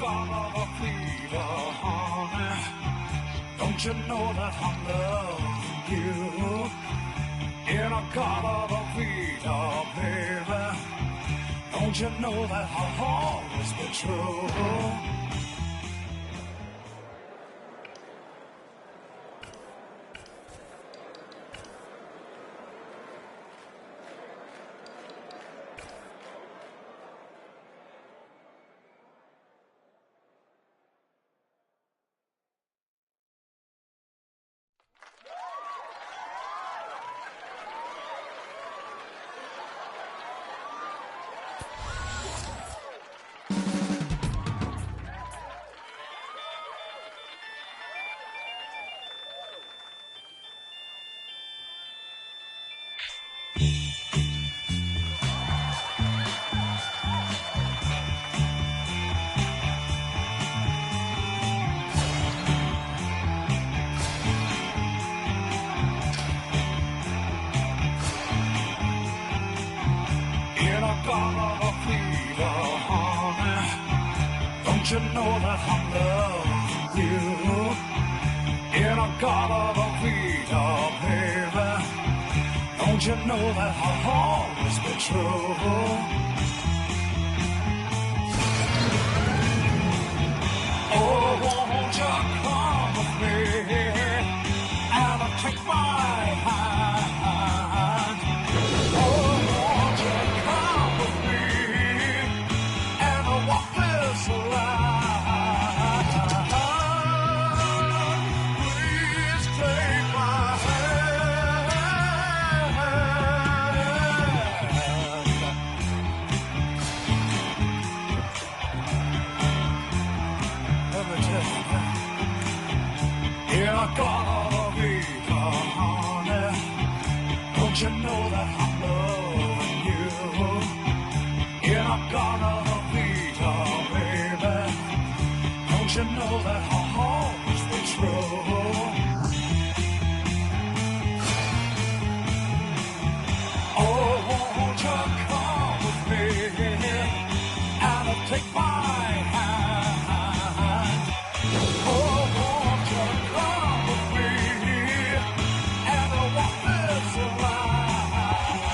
gotta feed her, honey. Don't you know that I'm loving you? And I gotta feed her, baby. Don't you know that I'll always be true? Don't you know that I'm loving you? And I gotta feed her, baby. Don't you know that I'll always be true? Oh, won't you come with me and take my hand? Oh, won't you come with me and walk this line? Please take my yeah, I gotta be gone, honey. Don't you know that I'm loving you? Yeah, I gotta be gone, baby. Don't you know that I'll always be true? Oh, won't you come with me and take my hand? Oh, won't you come with me and walk this line?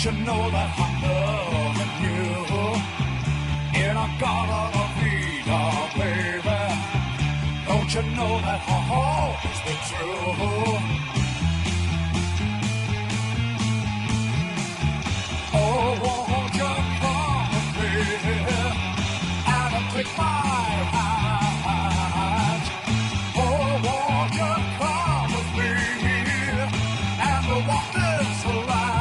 You know that I'm loving you, and I gotta be baby. Don't you know that I'll always be true? Oh, won't you come with me and take my hand? Oh, won't you come with me and walk this line?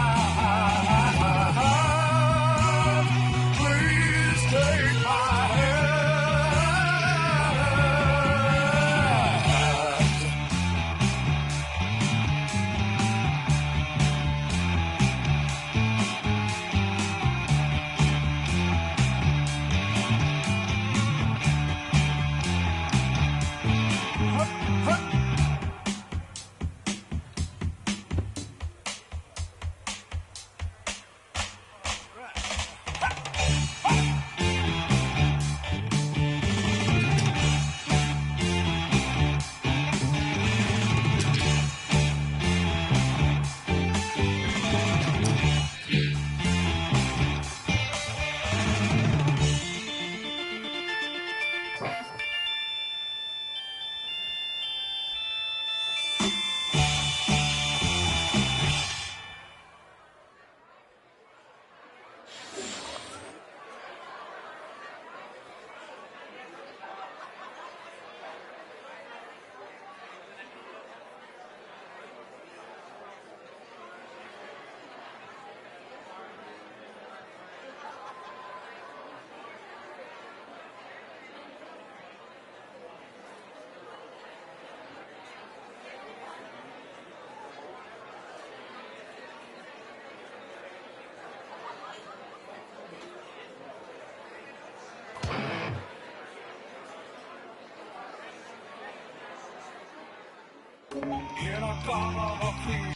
And I gotta be.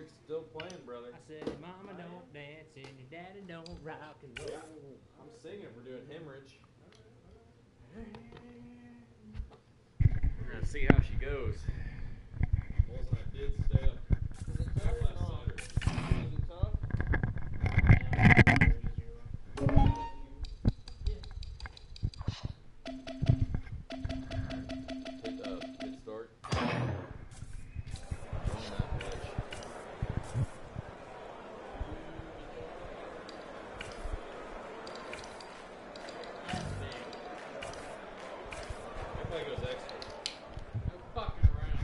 You're still playing, brother. I said, your mama don't dance and your daddy don't rock and roll. I'm singing. We're doing Hemorrhage. We're gonna see how she goes. Bulls and I did stay up. Is it tough or not? Is it tough? Hit start.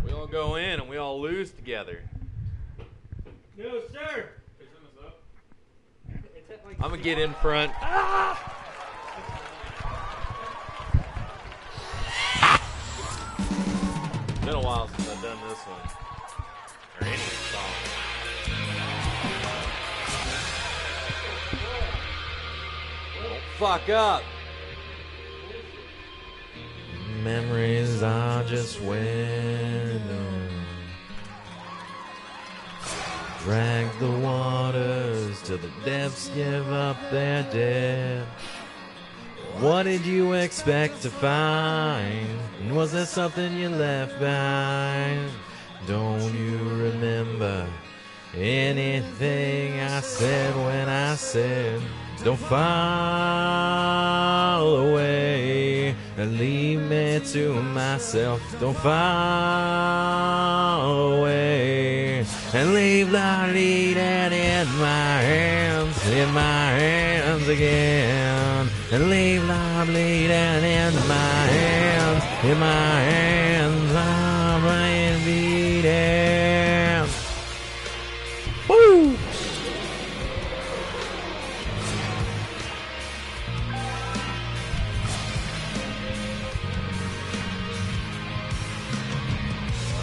We all go in and we all lose together. No, sir. I'm gonna get in front. It's been a while since I've done this one. Or any song. Don't fuck up. Memories are just windows. Drag the waters till the depths give up their dead. What did you expect to find? Was there something you left behind? Don't you remember anything I said when I said, don't fall away and leave me to myself. Don't fall away and leave the leading in my hands again. And leave the bleeding in my hands, I'm bleeding. Woo!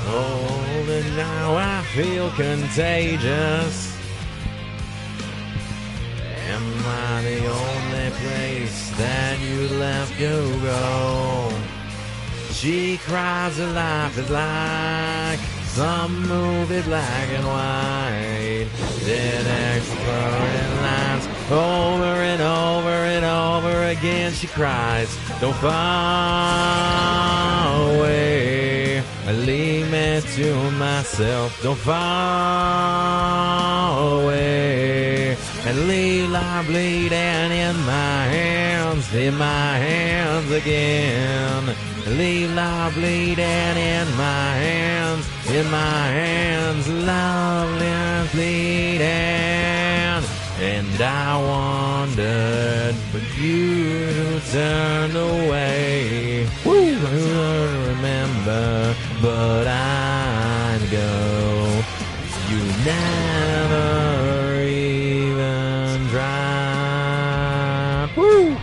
Oh, and now I feel contagious. Am I the only place that you left to go? She cries her life is like some movie black and white. Dead exploding lines over and over and over again. She cries, don't fall away. Leave me to myself. Don't fall away. And leave the bleeding in my hands again. Leave the bleeding in my hands, lovely and bleeding. And I wondered, but you turned away. Woo! I remember, but I'd go. You never even tried. Woo!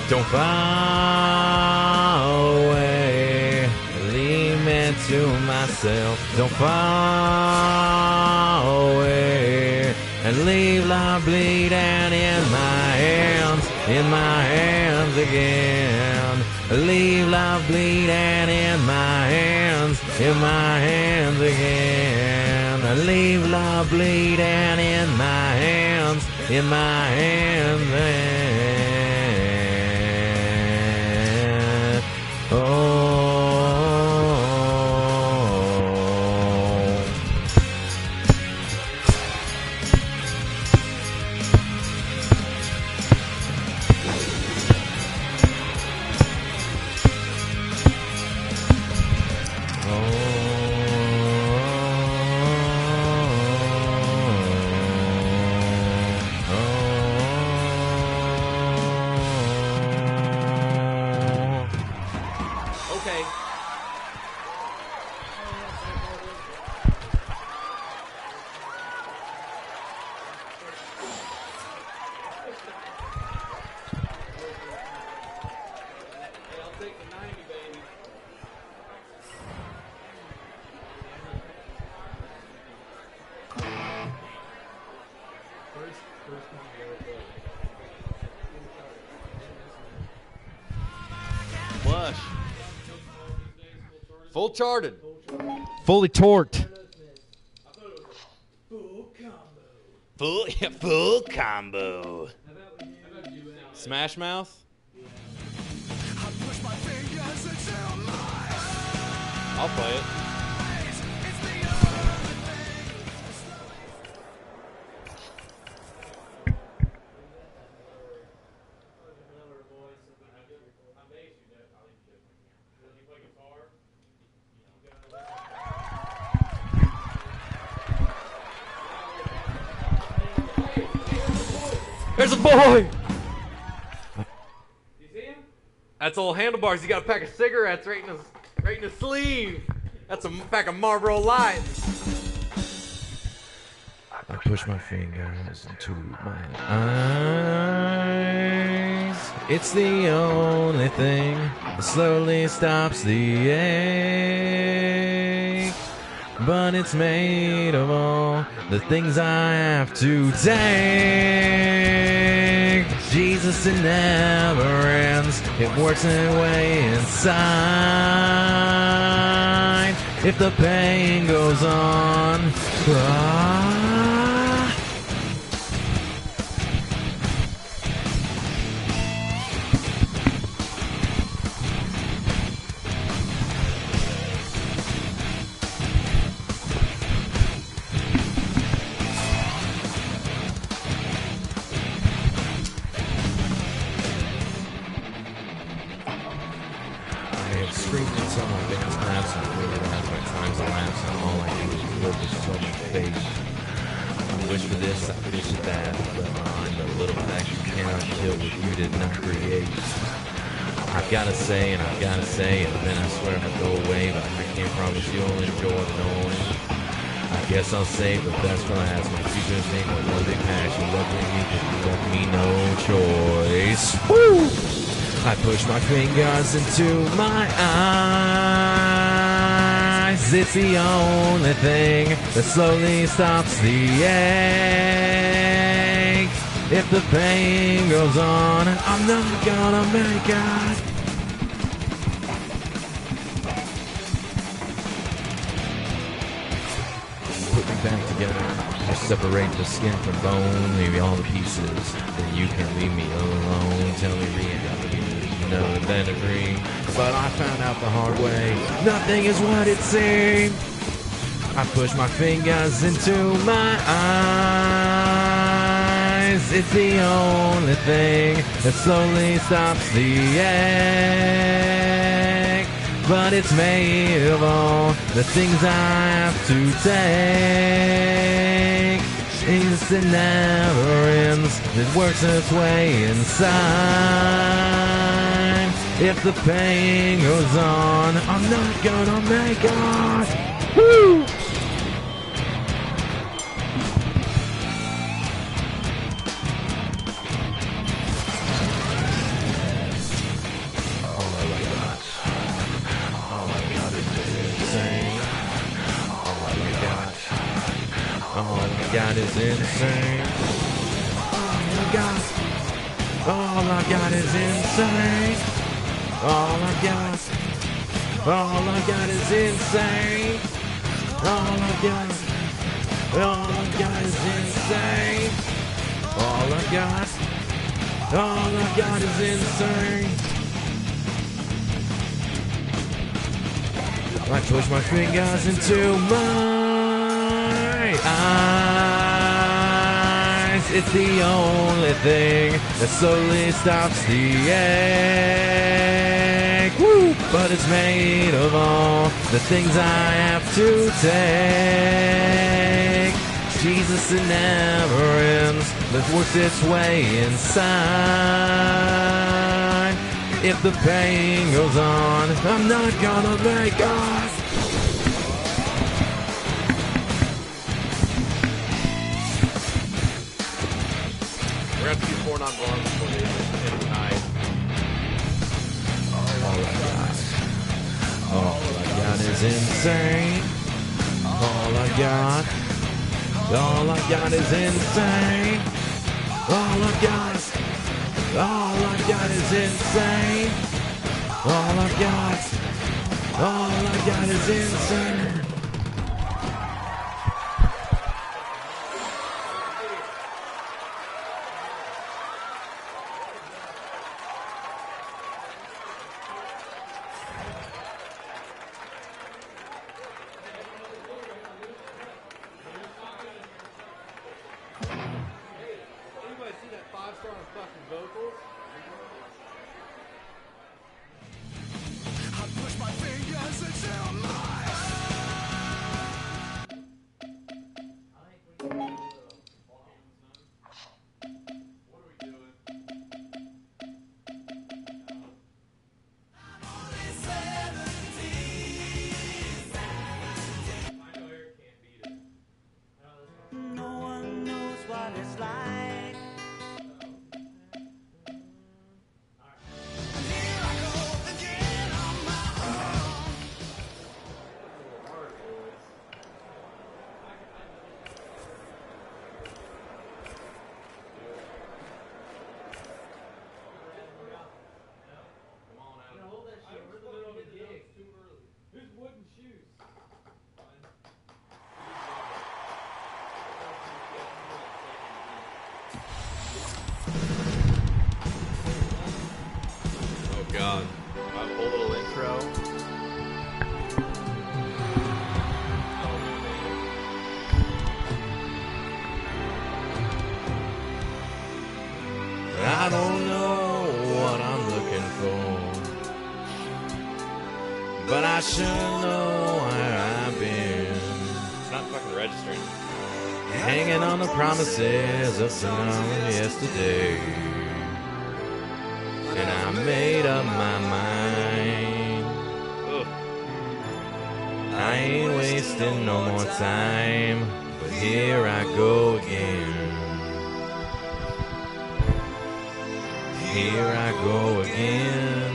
Don't fall away, leave me to myself. Don't fall away, and leave the bleeding in my hands again. Leave the bleeding in my hands again. Leave the bleeding in my hands again. Lush. Full charted. Fully torqued. Full combo. Smash Mouth. I'll play it. There's a boy! You see him? That's old Handlebars. He got a pack of cigarettes right in his sleeve. That's a pack of Marlboro Lights. I push my fingers into my eyes. It's the only thing that slowly stops the ache. But it's made of all the things I have to take. Jesus, it never ends. It works its way inside. If the pain goes on, I've gotta say, and then I swear I'll go away, but I can't promise you'll enjoy the noise. I guess I'll save the best for last. My future's name was one big passion. Loving me, but you left me no choice. Woo! I push my fingers into my eyes. It's the only thing that slowly stops the ache. If the pain goes on, I'm not gonna make it. Back together, I separate the skin from bone, maybe all the pieces, then you can leave me alone. Tell me reality, you know, and then agree. But I found out the hard way, nothing is what it seemed. I push my fingers into my eyes. It's the only thing that slowly stops the ache. But it's made of all the things I have to take. Jesus, it never ends. It works its way inside. If the pain goes on, I'm not gonna make it. Woo! God is insane. Oh my God. All I got is insane. All I got is insane. All I got is insane. All I got is insane. I push my fingers into my eyes. It's the only thing that slowly stops the ache. Woo! But it's made of all the things I have to take. Jesus, it never ends, but works its way inside. If the pain goes on, I'm not gonna make it. We're going to have to do 4 non-blondes before the end of the night. All I got is insane. All I got is insane. All I got is insane. All I got is insane. Anybody see that 5-star on fucking vocals? No one knows what it's like. Here I go again on my own. Hold that shit. We're in the middle of a gig. Too early. Who's wooden shoes? Oh God. My whole little intro. I don't know what I'm looking for, but I sure know where I've been. It's not fucking registering. Hanging on the promises of someone yesterday. And I made up my mind. Ugh. I ain't wasting no more time, but here I go again. Here I go again.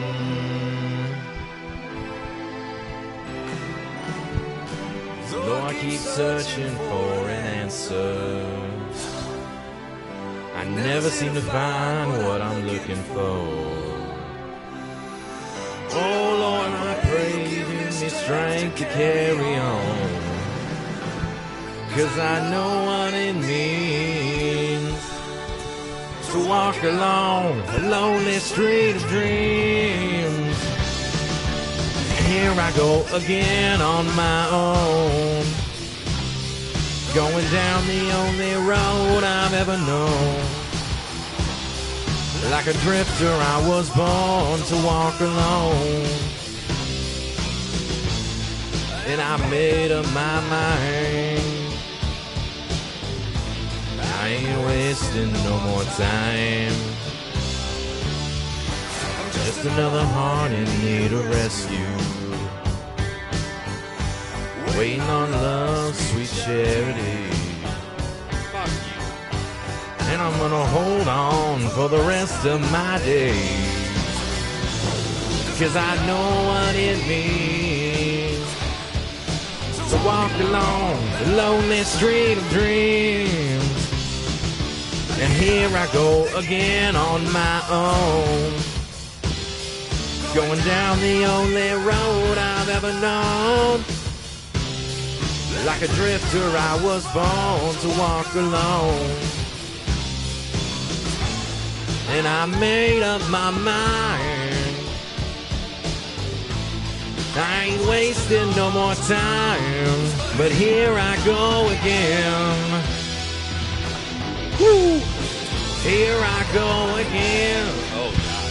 Though I keep searching for an answer, I never seem to find what I'm looking for. Oh Lord, I pray you give me strength to carry on, 'cause I know what it means to walk along a lonely street of dreams. Here I go again on my own, going down the only road I've ever known. Like a drifter, I was born to walk alone, and I made up my mind. I ain't wasting no more time. Just another heart in need of rescue, waiting on love's sweet charity. Fuck you. And I'm gonna hold on for the rest of my days, 'cause I know what it means to walk along the lonely street of dreams. And here I go again on my own, going down the only road I've ever known. Like a drifter, I was born to walk alone, and I made up my mind. I ain't wasting no more time, but here I go again. Woo! Here I go again. Oh God.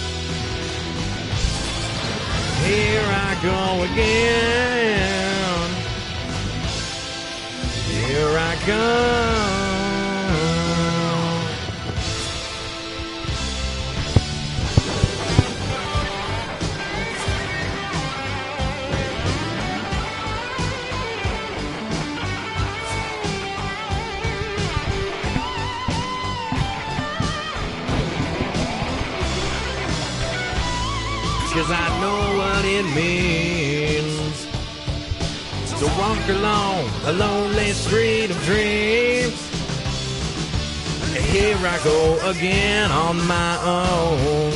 Here I go again. Here I go. 'Cause I know what it means to walk along a lonely street of dreams. And here I go again on my own,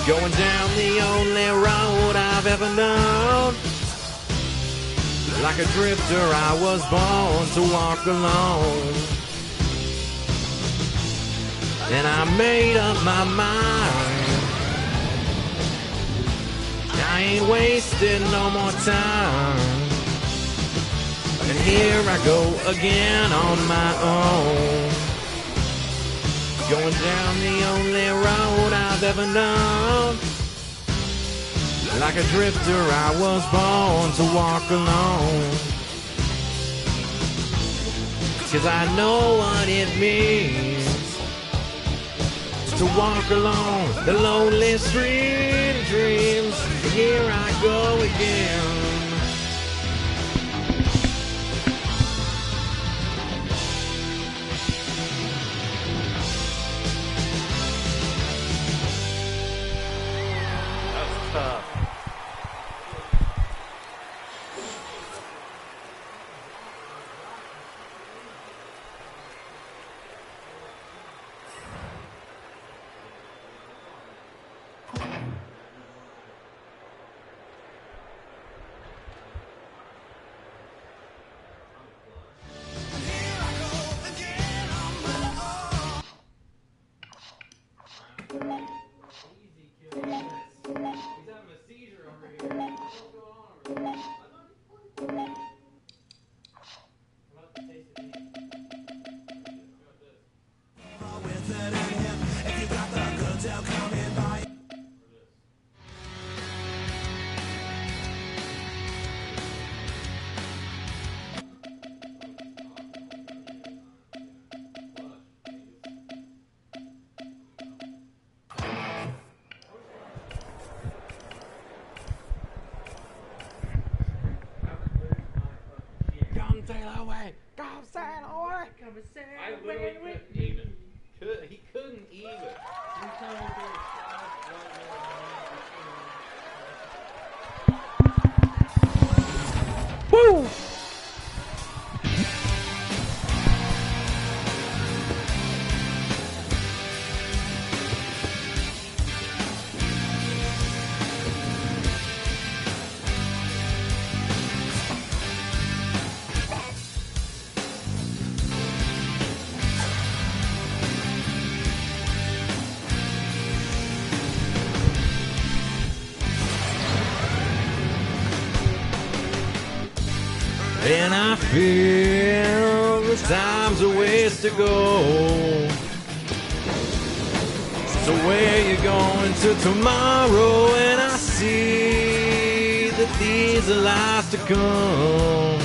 Going down the only road I've ever known. Like a drifter, I was born to walk alone. And I made up my mind. I ain't wasting no more time. And here I go again on my own. Going down the only road I've ever known. Like a drifter, I was born to walk alone. 'Cause I know what it means to walk alone the lonely street of dreams. Here I go again. That was tough. Easy kill. He's having a seizure over here. What's going on over there? I'm about to taste it. Got this. Come sail away, come sail away. Come and say I literally couldn't even. He couldn't even. Woo! And I feel the time's a ways to go. So where you going to tomorrow? And I see that these are lies to come.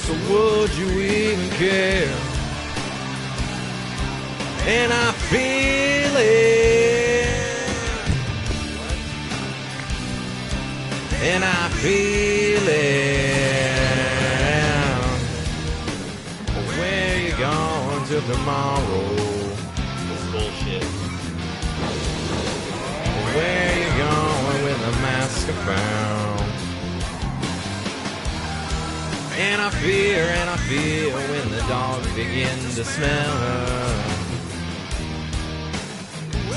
So would you even care? And I feel it. And I feel it. Where you going to tomorrow? This bullshit. Where you going when the mask are found? And I feel when the dogs begin to smell her.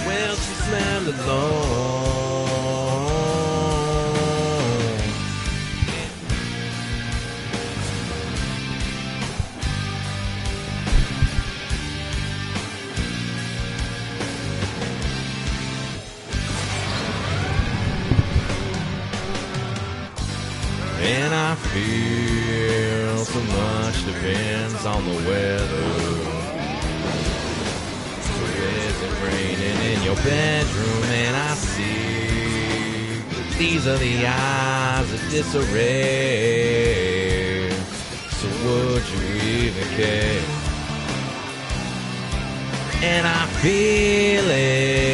Well, she smelled alone. And I feel so much depends on the weather. So is it raining in your bedroom? And I see these are the eyes of disarray. So would you even care? And I feel it.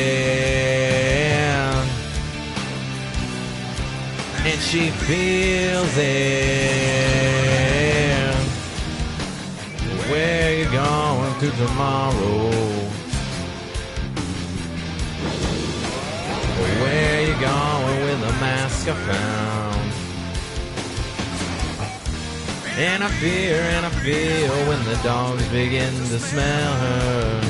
And she feels it. Where you going to tomorrow? Where you going when the masks are found? And I feel when the dogs begin to smell her.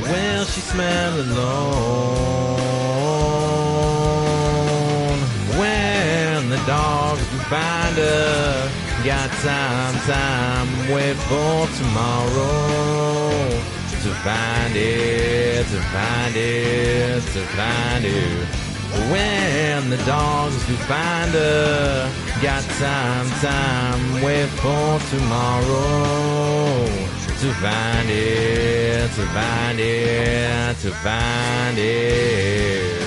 Well, she smelled alone. When the dogs can find her, got time, wait for tomorrow. To find it, to find it, to find it. When the dogs do find her, got time, wait for tomorrow. To find it, to find it, to find it.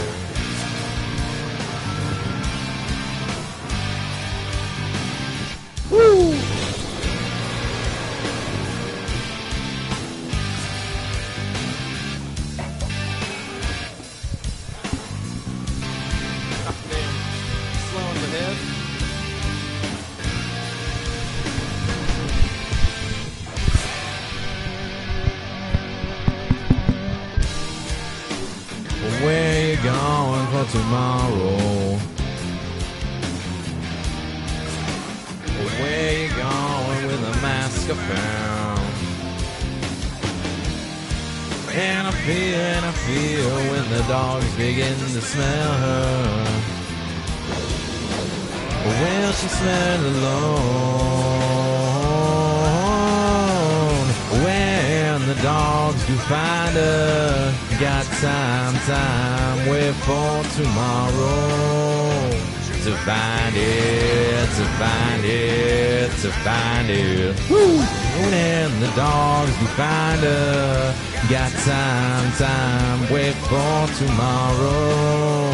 Woo! Slowing the head. Where you going for tomorrow? Where you going with a mask around? And I feel when the dogs begin to smell her. Well, she smelled alone. When the dogs do find her, got time, wait for tomorrow. To find it, to find it, to find it. Woo! When the dogs do find her, got time, wait for tomorrow.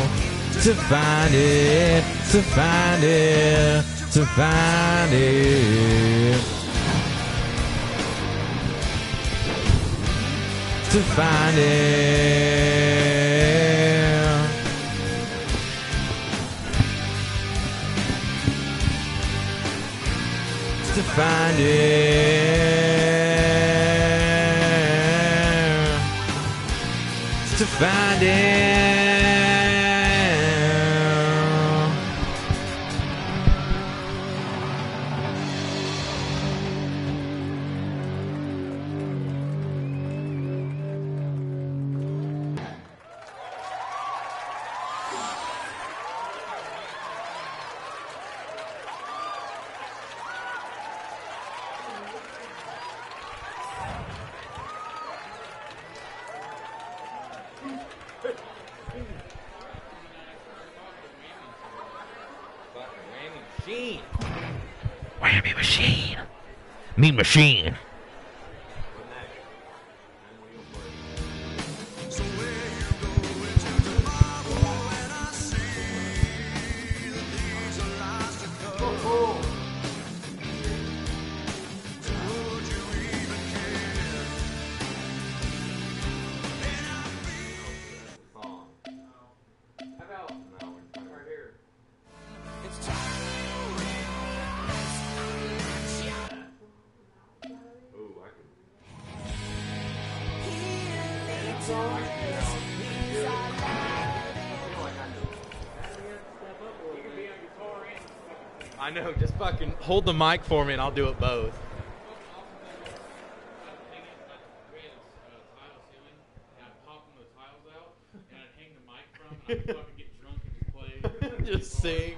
To find it, to find it, to find it. To find it. To find it. To find it. Whammy machine. Mean machine. I know, just fucking hold the mic for me and I'll do it both. Just sing.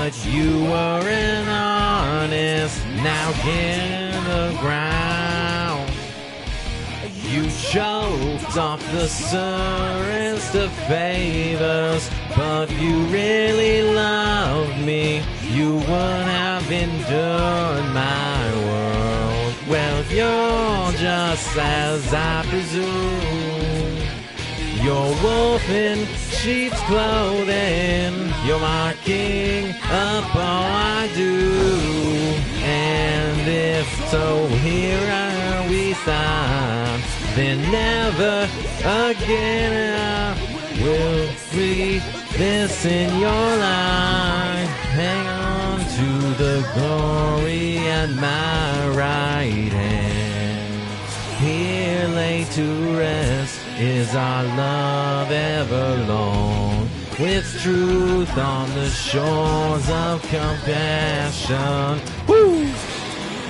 but you were an honest. Now in the ground. You choked off the surest of favors, but you really loved me. You would have endured my world. Well, you're just as I presume. You're wolf in sheep's clothing. You're my king up all I do. And if so, here we stand. Then never again I will read this in your life. Hang on to the glory at my right hand. Here laid to rest is our love everlong, with truth on the shores of compassion. Woo!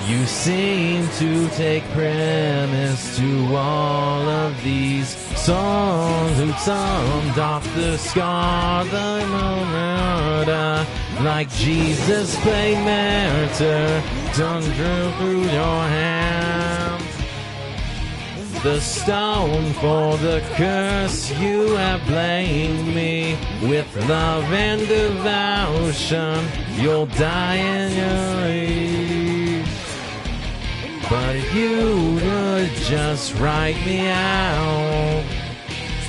You seem to take premise to all of these songs who summed off the scar, the murder, like Jesus played martyr, done through your hands. The stone for the curse you have blamed me. With love and devotion, you'll die in your age. But you would just write me out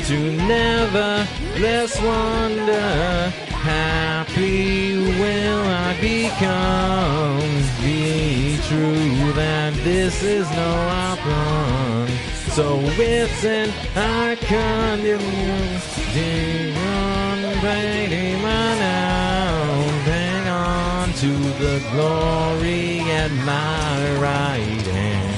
to never less wonder. Happy will I become. Be true that this is no option. So it's an icon you unpaid my now. Hang on to the glory at my right hand.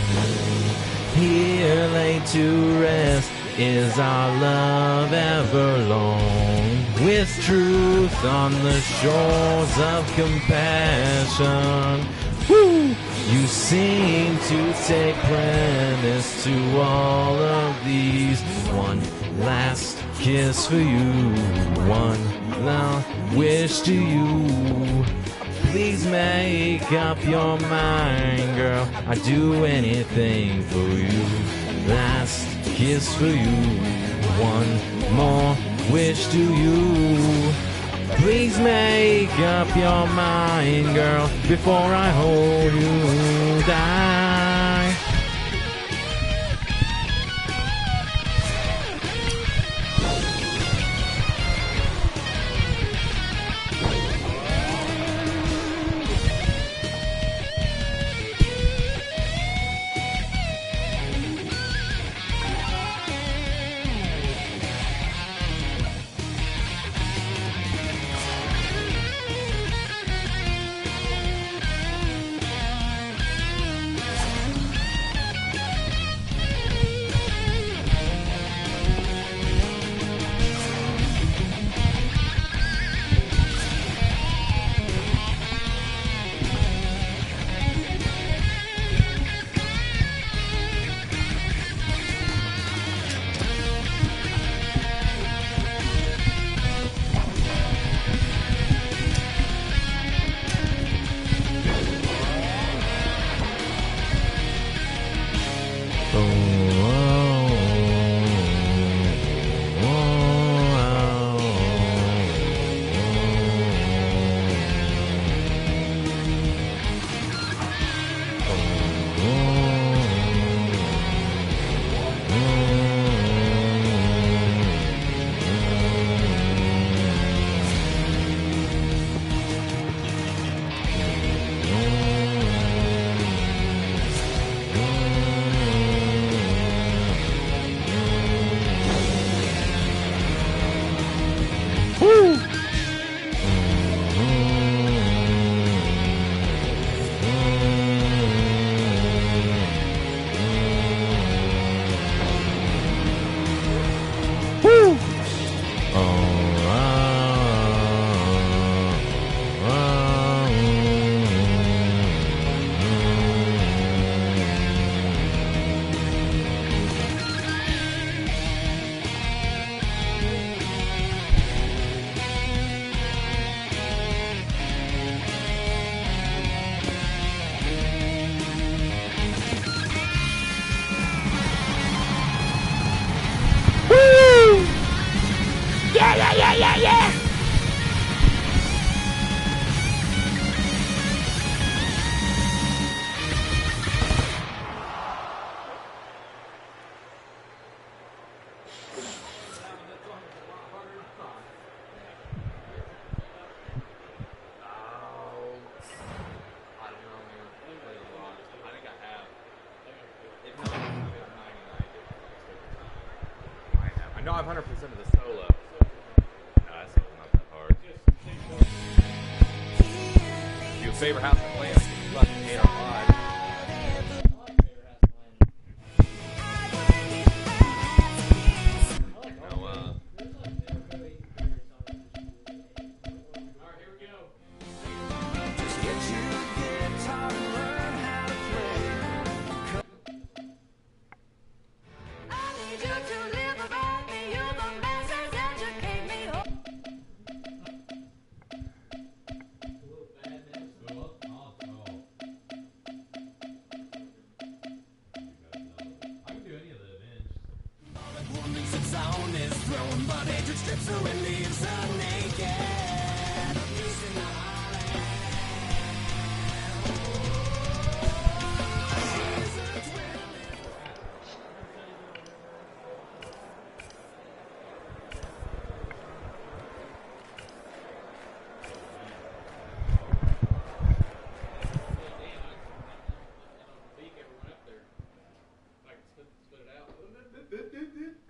Here laid to rest is our love everlong, with truth on the shores of compassion. Woo! You seem to take premise to all of these. One last kiss for you, one last wish to you. Please make up your mind, girl. I'd do anything for you. Last kiss for you, one more wish to you. Please make up your mind, girl, before I hold you down. No, I'm 100% of the solo. No, that solo's not that hard. Your favorite House of Clans? Fucking hate our lives.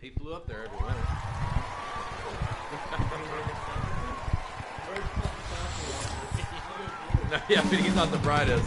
He flew up there every winter. No, yeah, but he's not the brightest.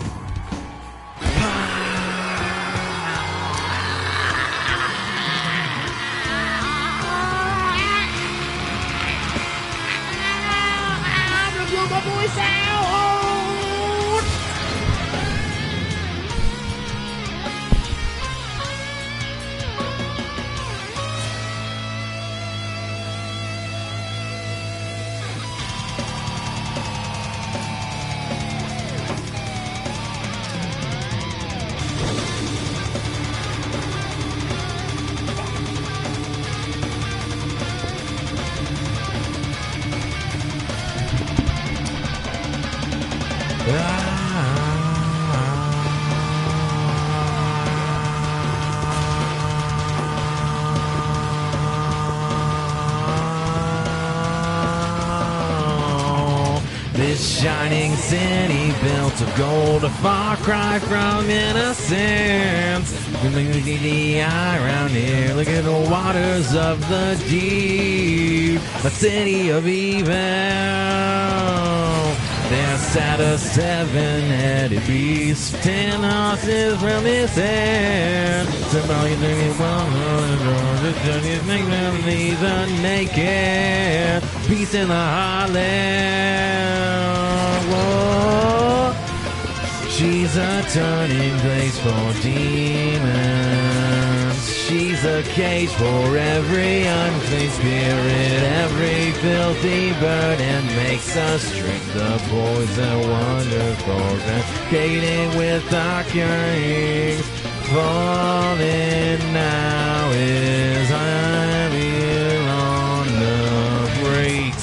This shining city built of gold, a far cry from innocence. The eye around here, look at the waters of the deep, a city of evil. There sat a seven-headed beast, 10 horses from his head. Somebody thinking, well, the journey's make them leave a naked beast in the heartland. Whoa. She's a turning place for demons. She's a cage for every unclean spirit, every filthy burden makes us drink the poison wonderful, cascading with our kings. Falling now is I'm here on the great.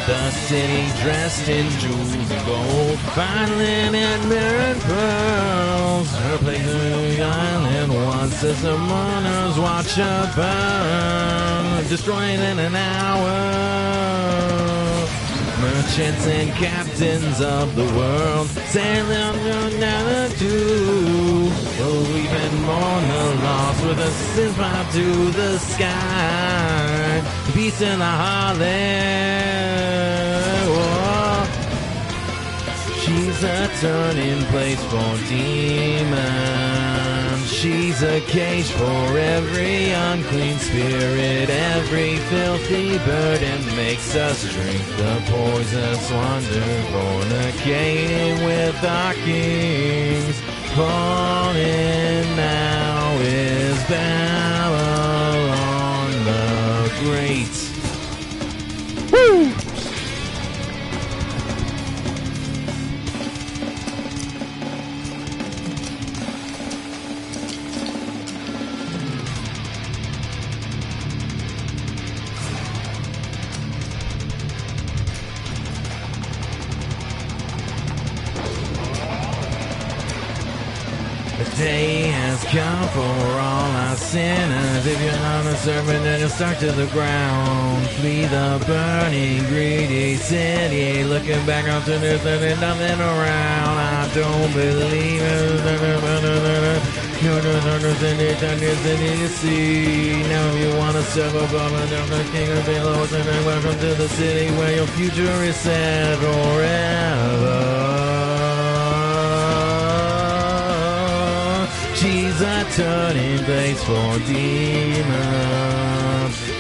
The city dressed in jewels and gold, fine linen, mirrored pearls. Her place on the island once as the mourners watch her burn, destroyed in an hour. Merchants and captains of the world sailing down to we've been mourn the loss with a sins bound to the sky. Peace in the heartland. Whoa. She's a turning place for demons. She's a cage for every unclean spirit, every filthy burden makes us drink the poisonous wonder, fornicating with our kings. Falling now is Babylon the Great. Woo! He has come for all our sinners. If you're not a servant, then you'll start to the ground. Flee the burning, greedy city. Looking back onto this and there's nothing around. I don't believe it. You're just understanding to see. Now if you want to serve above and down the king of billows, and then welcome to the city where your future is set forever. She's a turning place for demons.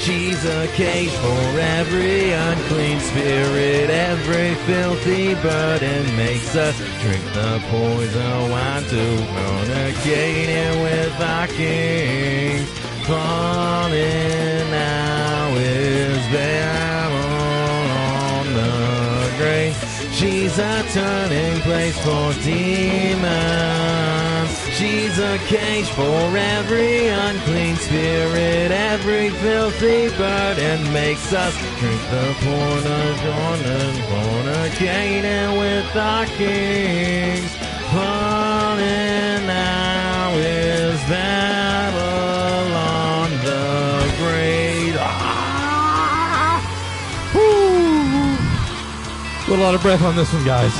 She's a cage for every unclean spirit. Every filthy burden makes us drink the poison wine to fornicate it with our king. Falling now is Babylon the Great. She's a turning place for demons. She's a cage for every unclean spirit. Every filthy burden makes us drink the poison and fornicating with our kings. Falling now is Babylon the Great. A lot of breath on this one, guys.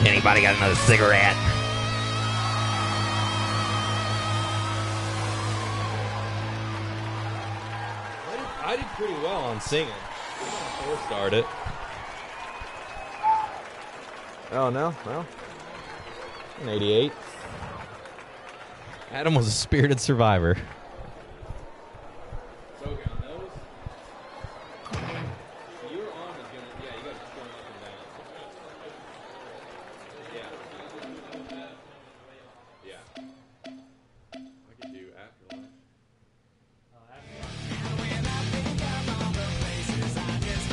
Anybody got another cigarette? I did pretty well on singing. Before I started. Oh, no? No? In 88. Adam was a spirited survivor. So on those, you were on is gonna, yeah, you guys just going up and down. Yeah. I could do Afterlife.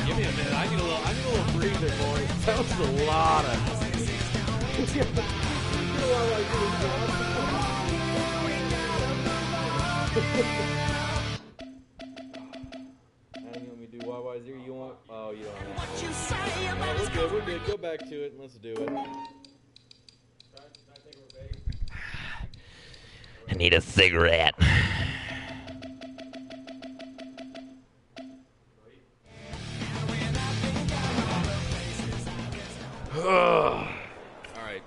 Give me a minute. I need a little breather, boys. That was a lot of. Adam, you want me to do YYZ? You want? Oh, you don't want to. We're good. Go back to it and let's do it. I need a cigarette. All right.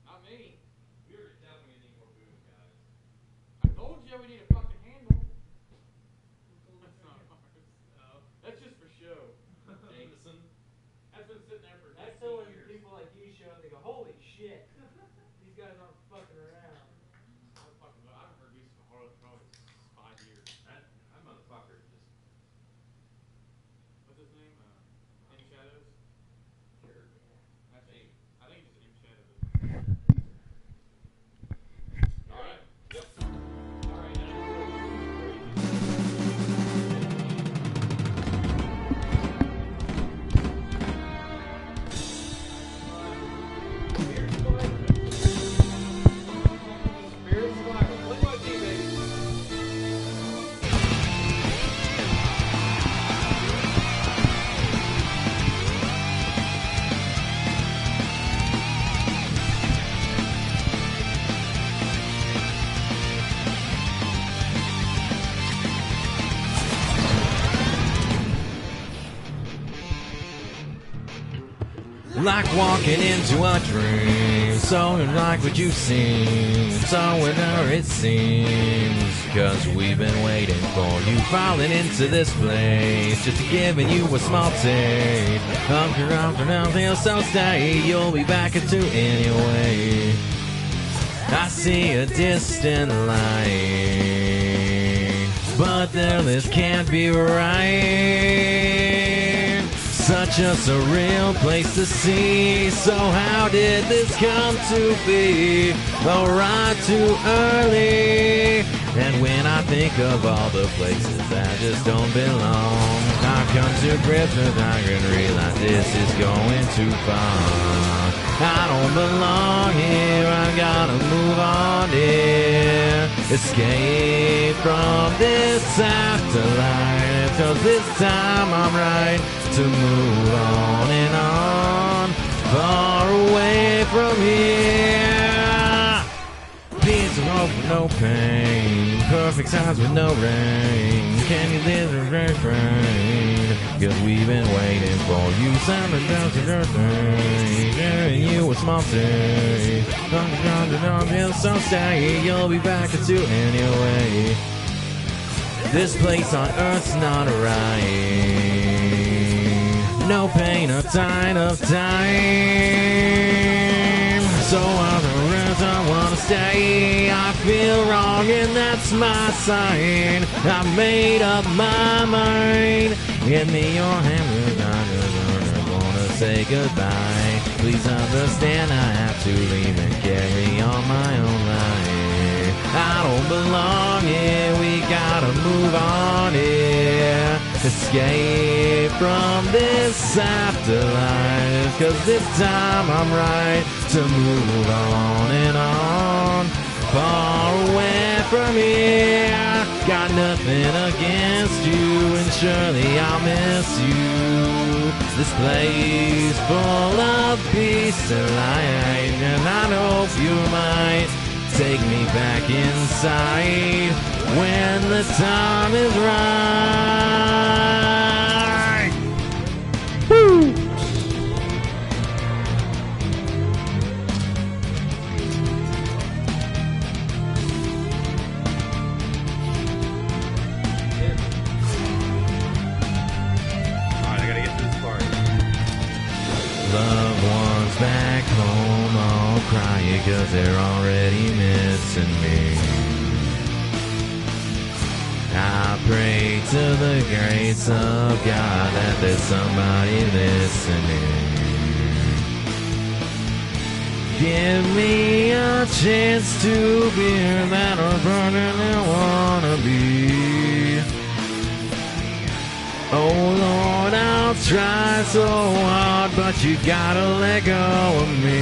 Not me. We're definitely gonna need more booze, guys. I told you we need a fucking handle. That's not ours. No. That's just for show. Jameson. That's been sitting there for That's 15 so when years. people like you show up, they go, holy shit. These guys aren't fucking around. I'm fucking. I haven't heard music for probably 5 years. That motherfucker just. What's his name? In Shadows. Sure. I think it's In Shadows. All right. Yep. All right. Spirit Survivor. Play my team, baby. Like walking into a dream, so like what you've seen, so whenever it seems, cause we've been waiting for you falling into this place, just giving you a small taste, of your own for nothing, so stay, you'll be back at 2 anyway. I see a distant light, but there this can't be right. Such a surreal place to see. So how did this come to be? Arrived too early. And when I think of all the places that just don't belong, I've come to grips with I can realize this is going too far. I don't belong here, I gotta move on here. Escape from this afterlife, 'cause this time I'm right to move on and on, far away from here. Peace and hope with no pain, perfect times with no rain. Can you live the refrain? 'Cause we've been waiting for you. Sounding down to your thing, sharing you a small thing. So stay, you'll be back at 2 anyway. This place on earth's not right. No pain or time of time. So otherwise I wanna stay. I feel wrong and that's my sign. I made up my mind. Give me your hand, I wanna say goodbye. Please understand I have to leave and carry on my own life. I don't belong here, we gotta move on here. Escape from this afterlife, 'cause this time I'm right to move on and on, far away from here. Got nothing against you, and surely I'll miss you. This place full of peace and light, and I hope you might take me back inside when the time is right. Woo! Loved ones back home all crying 'cause they're already missing me. I pray to the grace of God that there's somebody listening. Give me a chance to be that a burden I wanna be. Oh Lord, I'll try so hard, but you gotta let go of me.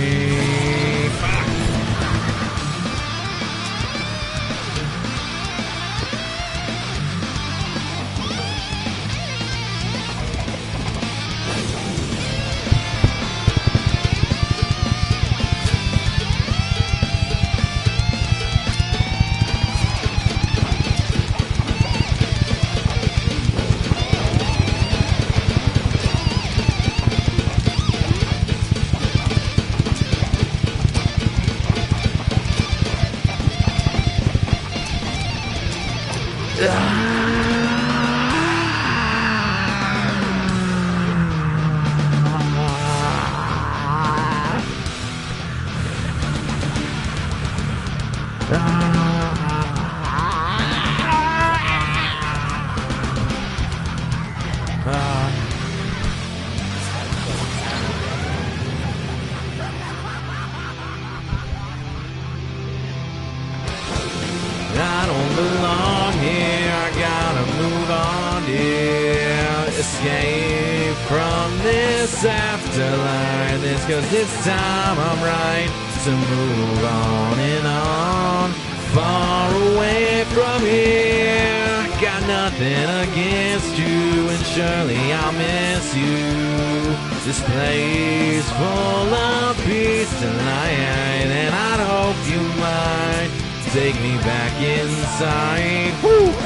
I don't belong here, I gotta move on, dear. Escape from this afterlife, this 'cause this time I'm right to move on and on, far away from here. Got nothing against you, and surely I'll miss you. This place full of peace and light, and I'd hope you might take me back inside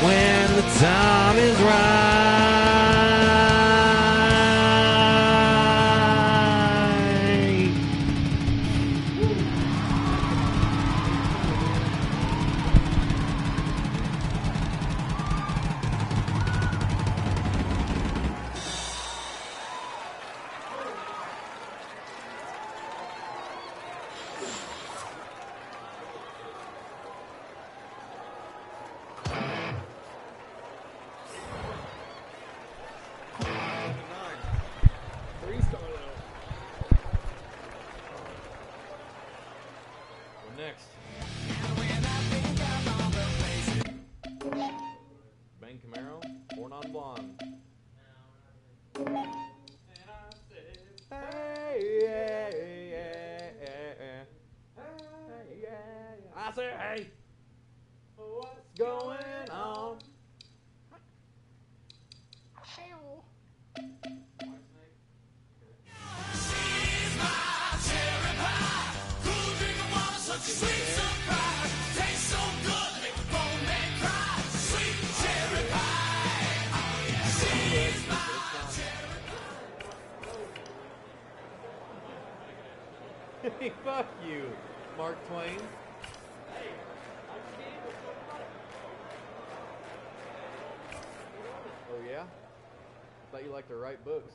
when the time is right. say, what's going on? Fuck you, Mark Twain. Oh yeah? Thought you liked to write books.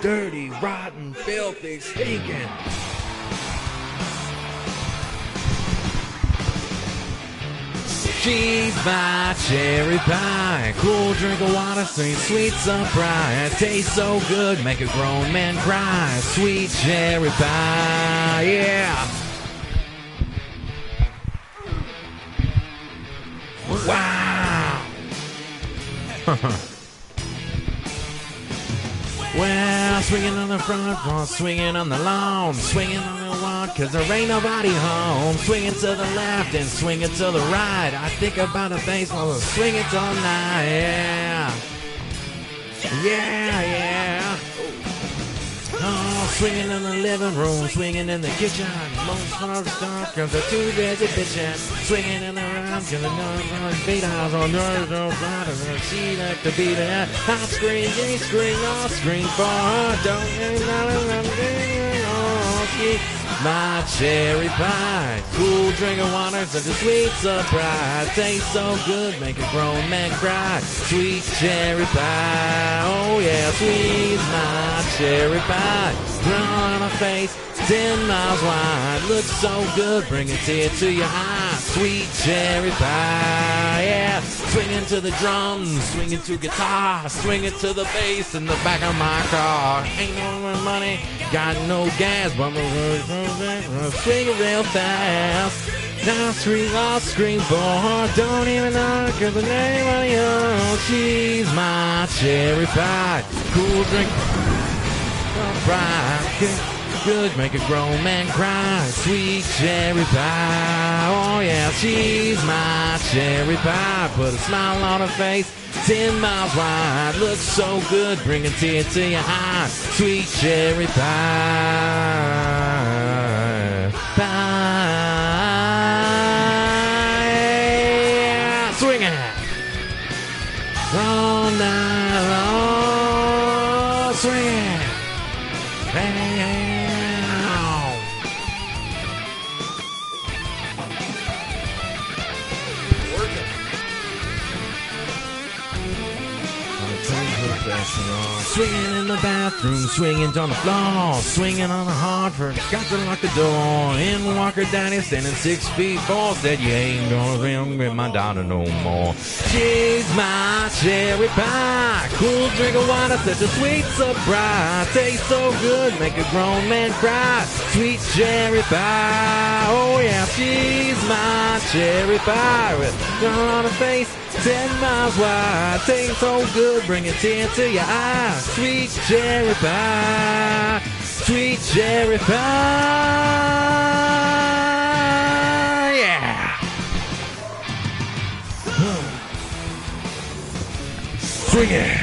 Dirty, rotten, filthy, stinking. She's my cherry pie. Cool drink of water, sweet surprise. Tastes so good, make a grown man cry. Sweet cherry pie, yeah. Wow. Well, swinging on the front lawn, swinging on the lawn, swinging on the lawn, 'cause there ain't nobody home. Swinging to the left and swinging to the right. I think about a baseball and swing it all night. Yeah. Yeah, yeah. Oh, swinging in the living room, swinging in the kitchen. Most of the stuff, 'cause they're too busy bitching. Swinging in the round, 'cause the numbers beat eyes on nerves, no bother. She like to beat it. I scream, you scream, I'll scream for her. Don't you my cherry pie, cool drink of water, such a sweet surprise. Tastes so good, make a grown man cry. Sweet cherry pie, oh yeah, sweet my cherry pie. Grown on her face, 10 miles wide. Looks so good, bring a tear to your eye. Sweet cherry pie, yeah. Swinging to the drums, swinging to guitar, swinging to the bass in the back of my car. Ain't no money, got no gas, but I'm swinging real fast. I'll scream for her, don't even know, 'cause the name of you, she's my cherry pie. Cool drink, fry. Good, make a grown man cry. Sweet cherry pie, oh yeah, she's my cherry pie. Put a smile on her face, 10 miles wide. Looks so good, bring a tear to your eye. Sweet cherry pie, pie. Swing it all night long. Swing it. Hey. Swinging in the bathroom, swinging on the floor, swinging on the Hartford, got to lock the door. In Walker Daddy, standing 6'4", said you ain't gonna ring with my daughter no more. She's my cherry pie, cool drink of water, such a sweet surprise. Tastes so good, make a grown man cry. Sweet cherry pie, oh yeah, she's my cherry pie. With girl on her face, 10 miles wide. Tastes so good, bring a tear to your eye. Sweet cherry pie, sweet cherry pie, yeah. Swing it.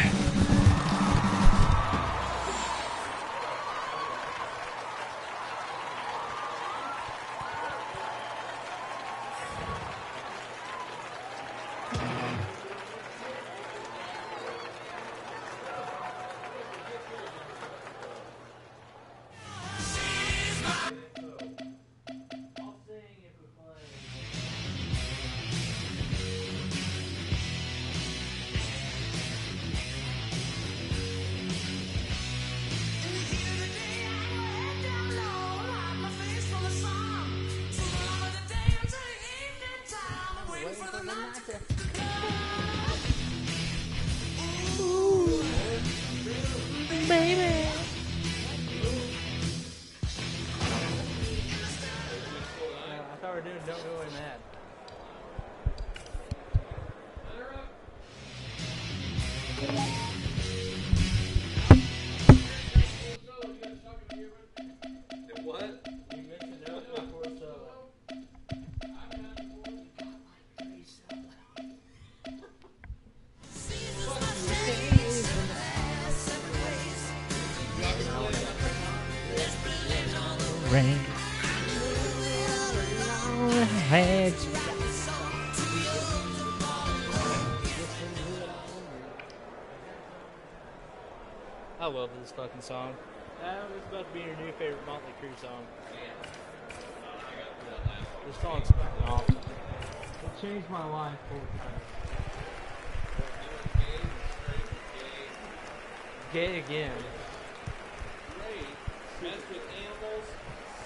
rain. Hey, I love this fucking song. It's about to be your new favorite Motley Crue song. This song's fucking awesome. It changed my life 4 times. Gay again. Mess with animals,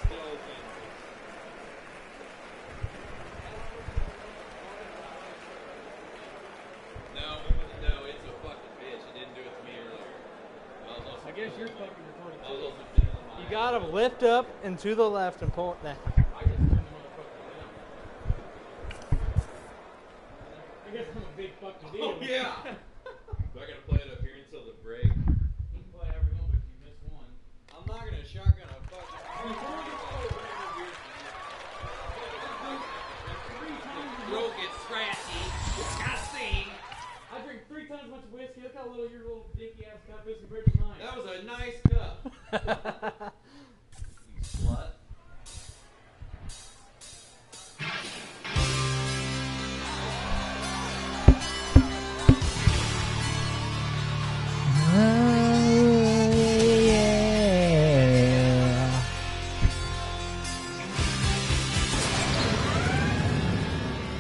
skeletons. No, it's a fucking bitch. It didn't do it to me earlier. I guess you're fucking retarded I was too. also feeling my You gotta lift up and to the left and pull it down. I just turned the motherfucker down. I guess I'm a big fucking deal. Oh, yeah. Am I going to play it up here until the break? You can play every one, but if you miss one. I'm not going to shotgun a fucking... Throat gets scratchy. It's got to sing. I drink 3 times as much whiskey. Look how little your little dinky ass cup is compared to mine. That was a nice cup. You slut.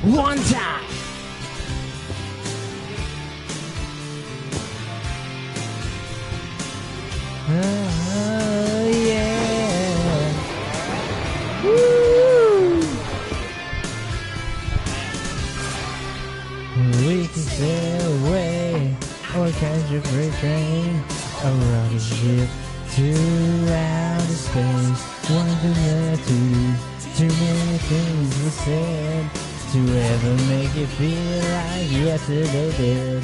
One time. Yeah. Woo. We can sail away or catch a freight train, a rocket ship to outer space. One thing left to do, too many things were said to ever make it feel like yesterday did.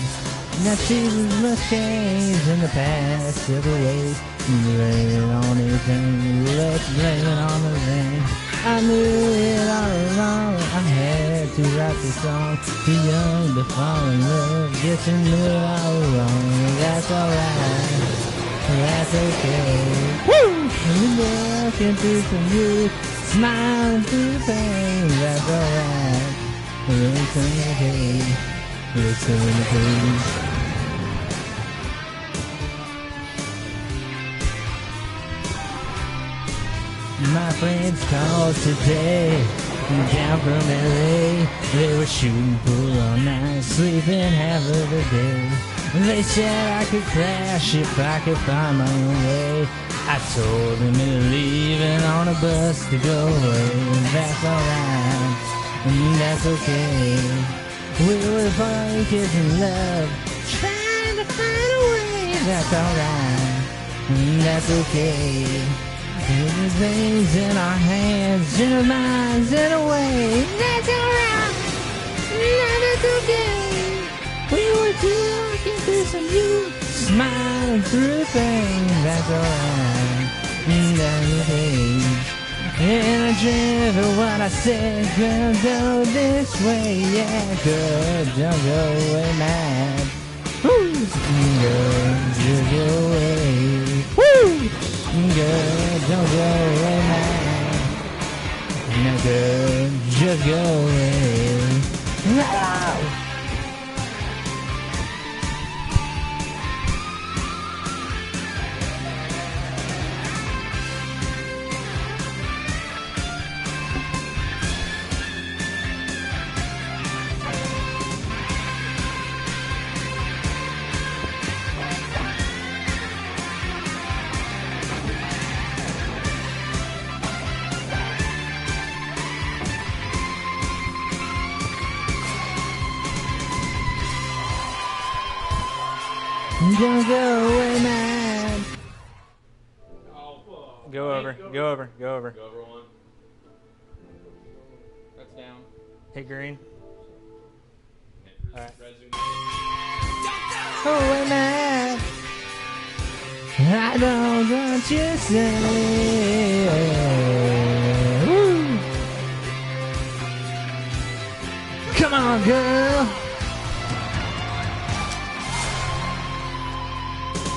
Now seasons must change in the past several ways. Blame it on anything, let's blame it on the rain. I knew it all along, I had to write this song. Too young to fall in love, guess I knew it all wrong. That's alright, that's okay. Woo! And looking through some youth, smiling through the pain. That's alright, it's okay, it's okay. My friends called today, down from LA. They were shooting pool all night, sleeping half of the day. They said I could crash if I could find my own way. I told them they're leaving on a bus to go away. That's alright, that's okay. We were fun kids in love, trying to find a way. That's alright, that's okay. The things in our hands, in our minds, in a way. That's alright, that's okay. We were talking to some youth, smiling through things. That's alright, that's okay. And I dreamt what I said, girl, go this way. Yeah, girl, don't go away mad. Woo! Girl, just go away. Woo! Girl, don't go away now. No, girl, just go away. No! Don't go away, man. Oh, fuck. Go over, go over, go over. Go over one. That's down. Hey, green. Alright. Resume. Go away, man. I don't want you to say. Woo. Come on, girl.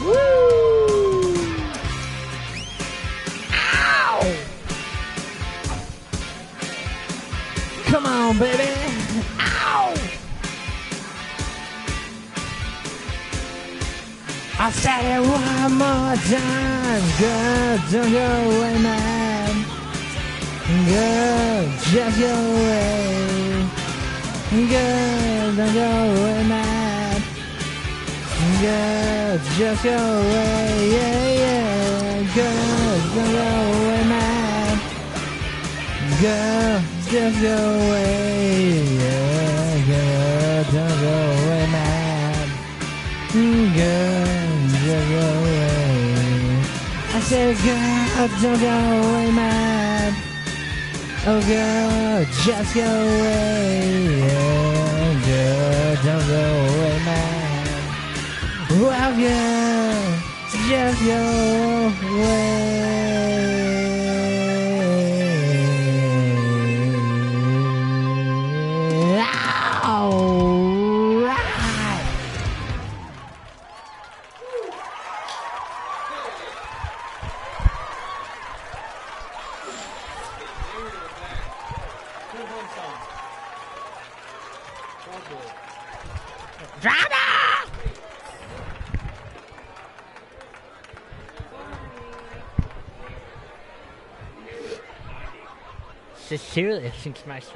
Woo! Ow! I'll say it one more time. Girl, don't go away, man. Girl, just go away. Girl, don't go away, man. Girl, just go away, yeah, yeah. Girl, don't go away, man. Girl, just go away, yeah. Girl, don't go away, man. Girl, just go away. I said, girl, don't go away, man. Oh, girl, just go away, yeah. Girl, don't go away, man. Well, girl, just go away. All right. Drama! Sincerely, I think my psoriasis.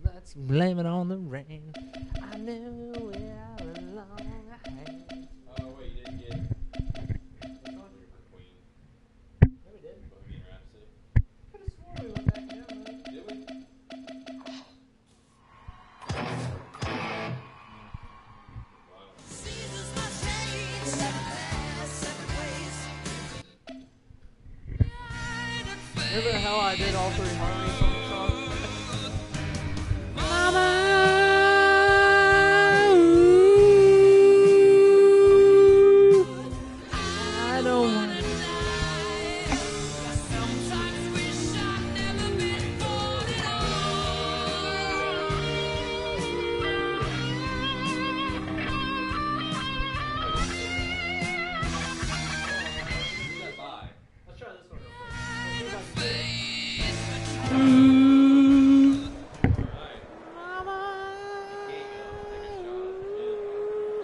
Let's blame it on the rain. I knew it all along. Oh, wait, you didn't get Queen. No, we didn't. Bohemian Rhapsody. Could have sworn we went back to that one. Did we? Remember how I did all three harmonies on the song? I don't want to. Let's try this one real quick.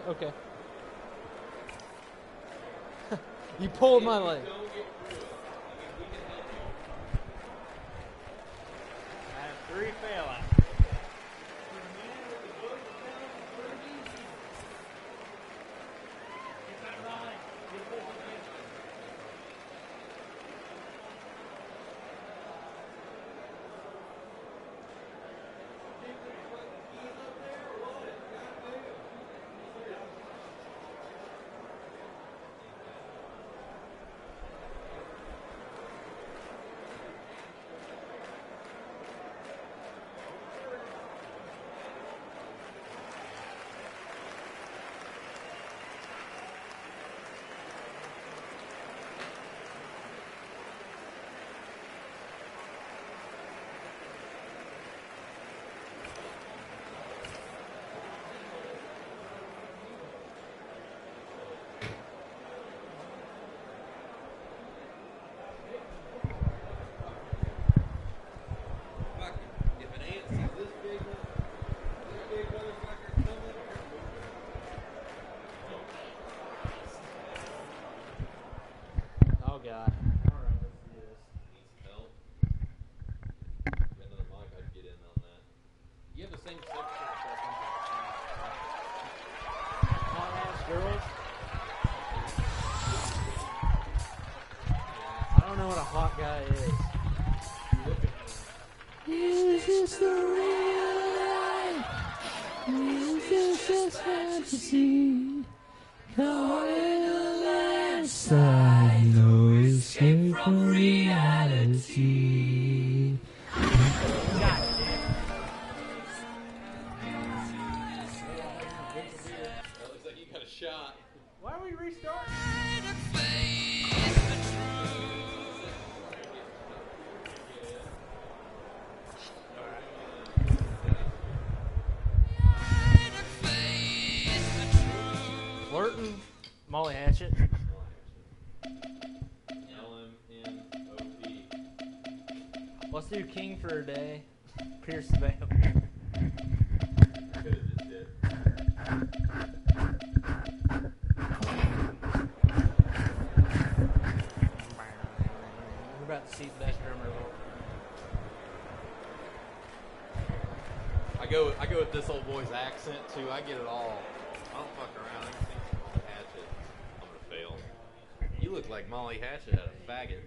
Okay. You pulled my leg. I have 3 fail outs. If an ant sees this big motherfucker coming, Oh god. Alright, let's do this. needs some help. Got another mic, I'd get in on that. You have the same section. Hot ass girls. I don't know what a hot guy is. Is this the real life? Is this just fantasy? Calling the landslide, no escape from reality. That looks like you got a shot. Why are we restarting? Flirting. Let's do King for a day. Pierce the veil. Could've just did. We're about to see the best drummer of all. I go with this old boy's accent too. I get it all. I don't fuck around. I can sing some Molly Hatchet. I'm gonna fail. You look like Molly Hatchet had a faggot.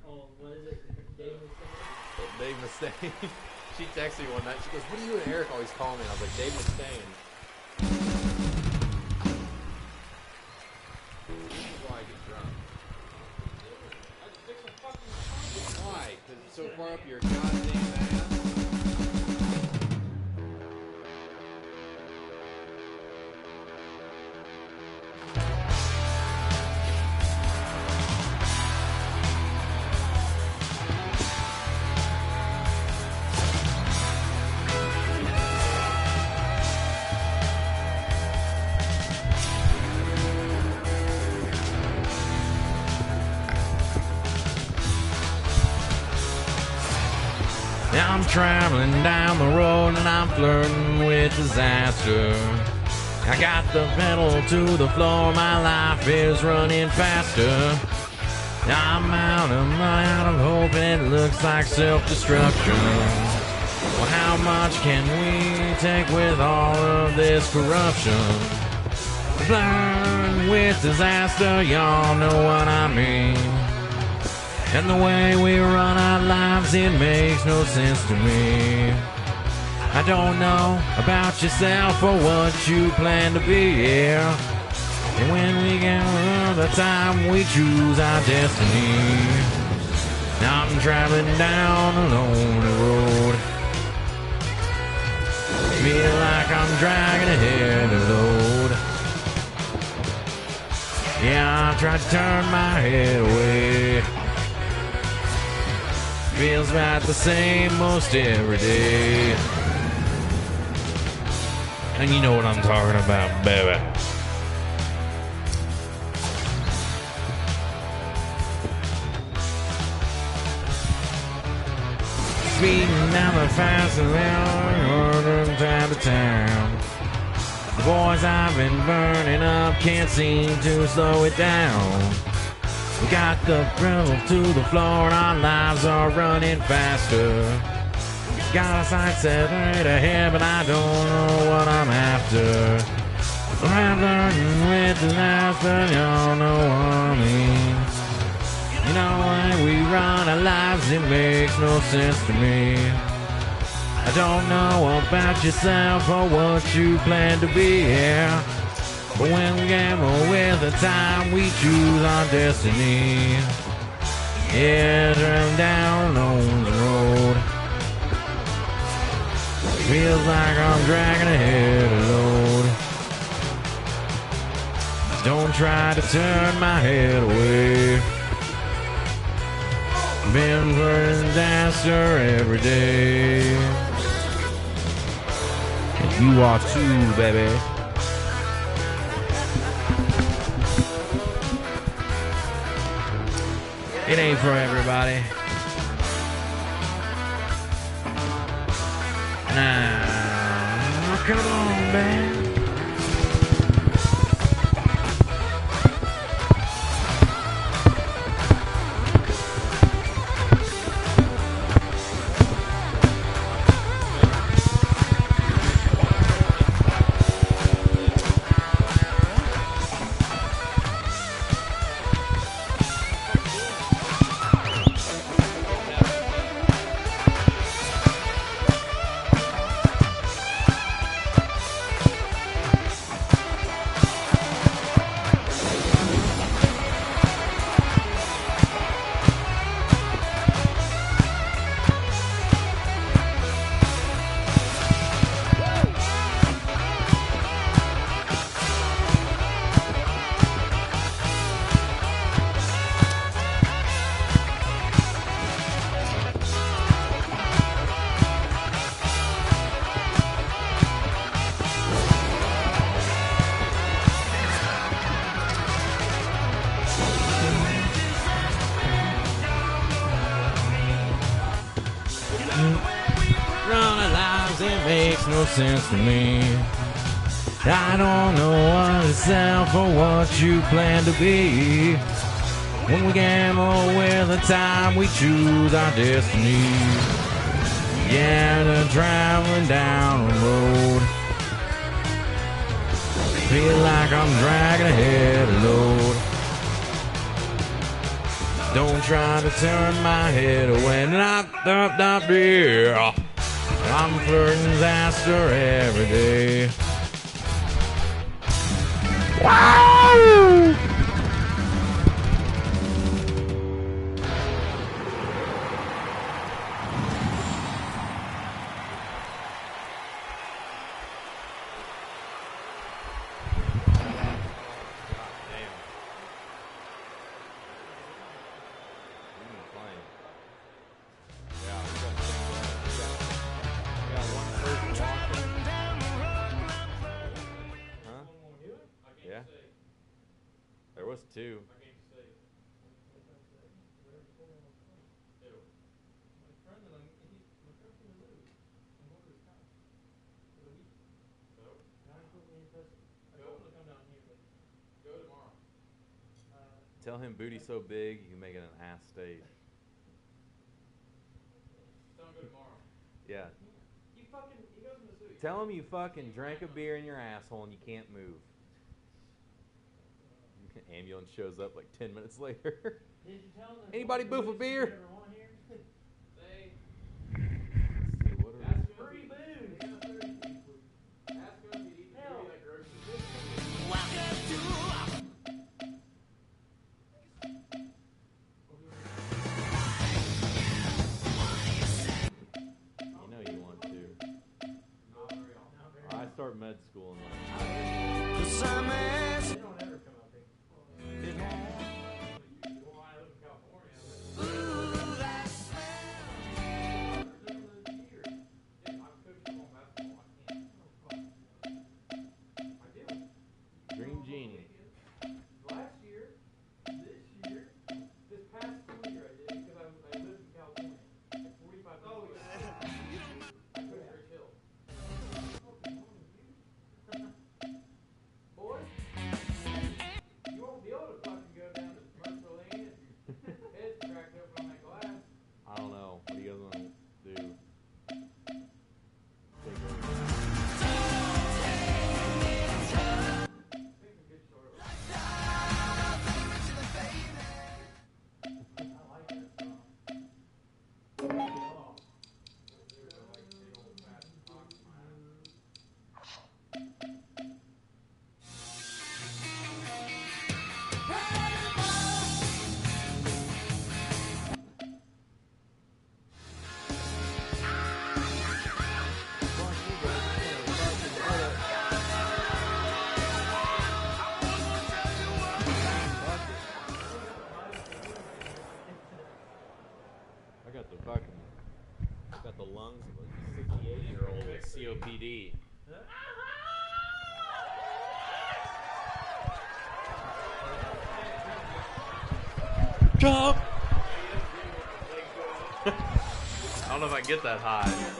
Oh, what is it? Dave Mustaine? Dave Mustaine. She texted me one night. She goes, "What do you and Eric always call me?" And I was like, "Dave Mustaine." This is why I get drunk. Why? Because it's so far up your goddamn ass. Now I'm traveling down the road and I'm flirting with disaster. I got the pedal to the floor, my life is running faster. I'm out of hope and it looks like self-destruction. Well, how much can we take with all of this corruption? Flirting with disaster, y'all know what I mean. And the way we run our lives, it makes no sense to me. I don't know about yourself or what you plan to be here. And when we get the time, we choose our destiny. Now I'm traveling down a lonely road. Feel like I'm dragging a heavy load. Yeah, I tried to turn my head away. Feels about the same most every day. And you know what I'm talking about, baby. Speeding down the fast lane, time to town. The boys I've been burning up can't seem to slow it down. We got the pedal to the floor and our lives are running faster. Got a sight set right ahead, but I don't know what I'm after. I'm learning with disaster, y'all know what I mean. You know, when we run our lives, it makes no sense to me. I don't know about yourself or what you plan to be here. But when we gamble with the time, we choose our destiny. Yeah, drive down Lone's Road. Feels like I'm dragging a heavy load. Don't try to turn my head away. Been through disaster every day. And you are too, baby. It ain't for everybody. Nah, come on, man. makes no sense to me. I don't know what to sell for what you plan to be. When we gamble with the time, we choose our destiny. Yeah, they're traveling down the road. Feel like I'm dragging a heavy load. Don't try to turn my head away. Not, yeah. I'm flirting disaster every day. Wow! There was two. Tell him booty so big you can make it an ass state. Tell him go tomorrow. Yeah. He goes in the suit. Tell him you fucking drank a beer in your asshole and you can't move. Ambulance shows up like 10 minutes later. Did you tell them Anybody boof a beer? Say, What are that's Free gonna booze. That's gonna be Hell. like groceries. You know you want to. Not very often. I start med school and They don't ever come up here. Well, I live in California. Yeah, I've coached them on basketball. I can't. I do. Dream Genie. Last year, this year, this past school year I did because I lived in California. Like 45 minutes away. I coached Rich Hill. Boy, you won't be able to fucking go down to Commercial Lane if your head's cracked open on that glass. I don't know. What do you guys want to do? Pick a good short. I like that song. Oh. They're like big old fat cocks in my ass. I got the lungs of a 68-year-old with COPD. Jump! I don't know if I get that high.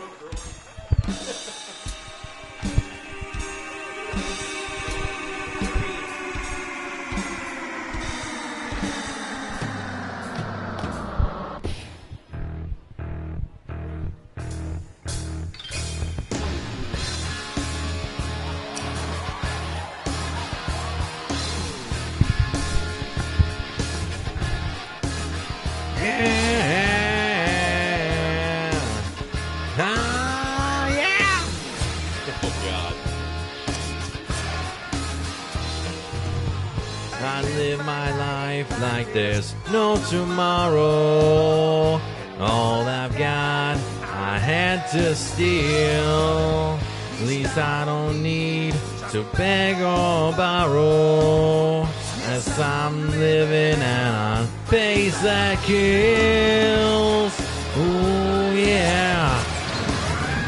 I live my life like there's no tomorrow. All I've got, I had to steal. At least I don't need to beg or borrow. As I'm living at a pace that kills. Ooh, yeah.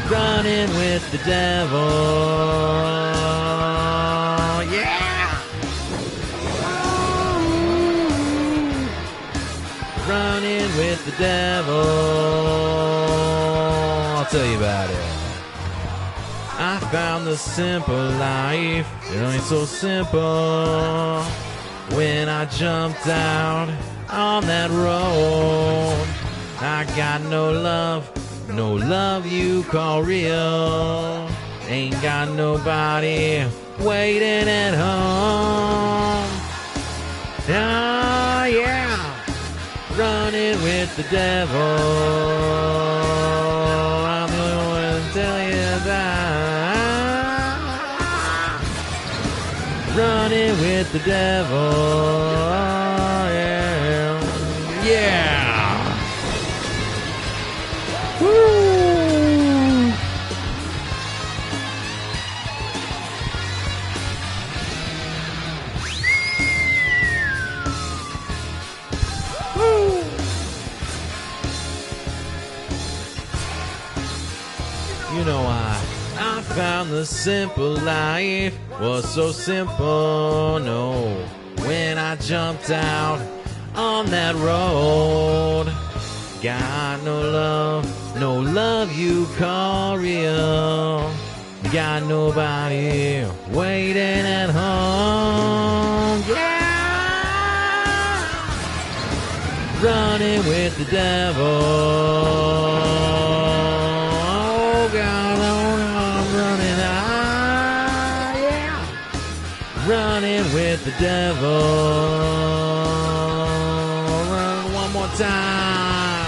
Running with the devil. Running with the devil. I'll tell you about it. found the simple life. It ain't so simple. When I jumped out on that road, I got no love you call real. Ain't got nobody waiting at home. Oh yeah, running with the devil. I'm the only one to tell you that. Running with the devil. Oh, yeah. Yeah. Woo. Woo. You know I found the simple life was so simple. No, when I jumped out on that road, got no love you call real. Got nobody waiting at home. Yeah, running with the devil. Oh God, I'm running. Yeah, running with the devil. Run one more time.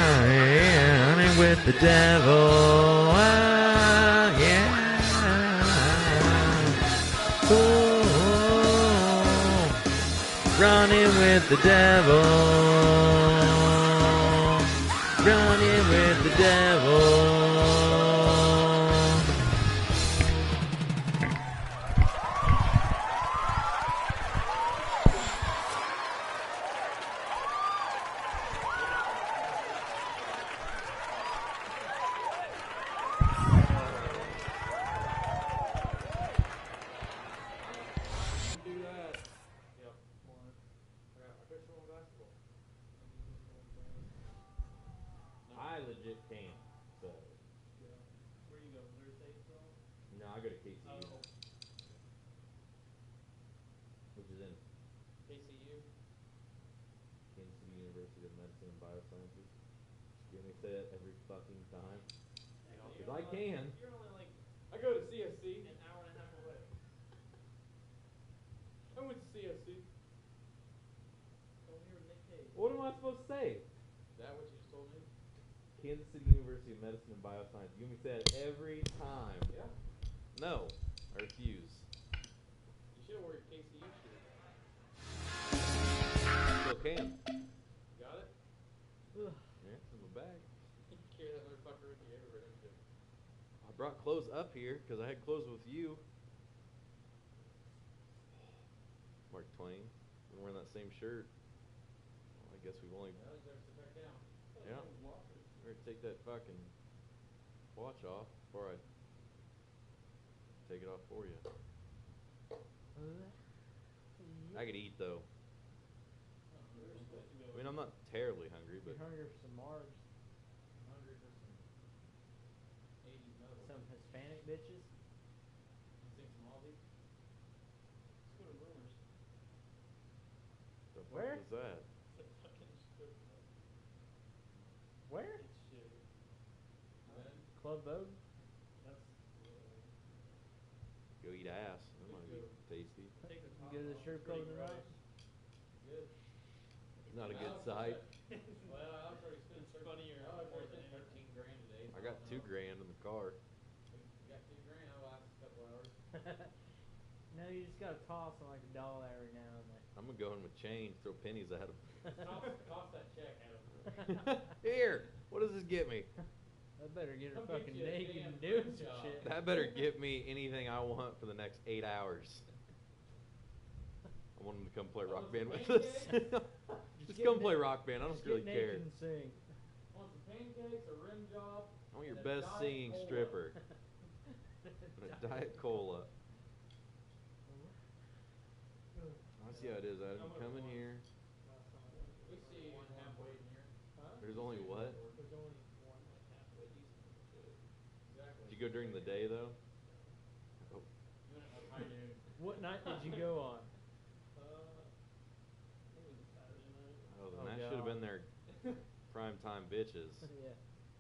Running with the devil. Yeah. Ooh. Running with the devil. Running with the devil. Do that. Yep. I bet you on basketball. I legit can't. So Where you go? Missouri State still? no, I go to KCU, Oh, which is in KCU. Kansas City University of Medicine and Biosciences. You hear me say that every fucking time? Because I can. You're only like, I go to CSC. An hour and a half away. I went to CSC. Don't hear Nick Cage. What am I supposed to say? Is that what you just told me? Kansas City University of Medicine and Biosciences. You hear me say that every time. Yeah. No, I refuse. You should have worn your KCU shirt. Still can. Got it? Yeah, it's in my bag. You carry that motherfucker with you everywhere, don't you? I brought clothes up here because I had clothes with you. Mark Twain. We're wearing that same shirt. Well, I guess we've only. Yeah, you better sit back down. Yeah. Better take that fucking watch off before I take it off for you. I could eat though. I mean, I'm not terribly hungry, but hungry for some Mars, I'm hungry for some 80s metal. some Hispanic bitches. You sing some Aussie? Let's go to Rumors. the fuck Where? was that? It's a fucking strip club. Where? It's shitty. Then, Club Vogue. that's, Go eat ass. That might be tasty. take the top Go to the off, strip it's pretty club tonight? gross. Good. Not a good sight. Well, I was already spending funnier. I was already spending 13 grand today. I got $2 grand in the car. You got 2 grand, I'll last a couple hours. No, you just gotta toss them like a dollar every now and then. I'm gonna go in with change, throw pennies at him. Toss that check at him. Here, what does this get me? I better get her Come get fucking you a naked damn and doing print some job. shit. That better get me anything I want for the next 8 hours. I want him to come play rock band with us. Just get come play naked. rock band. I don't Just really get care. naked and sing. Want some pancakes, a rim job? I want your and a best Diet singing Cola. stripper. And a Diet Cola. see how it is, Adam. Come in here. We see one halfway in here. There's only what? There's only one like halfway decent one too. Exactly. Did you go during the day though? Oh. You went at like high noon. What night did you go on? It was a Saturday night. Oh, then Oh, that should have God. been their prime time bitches. Yeah.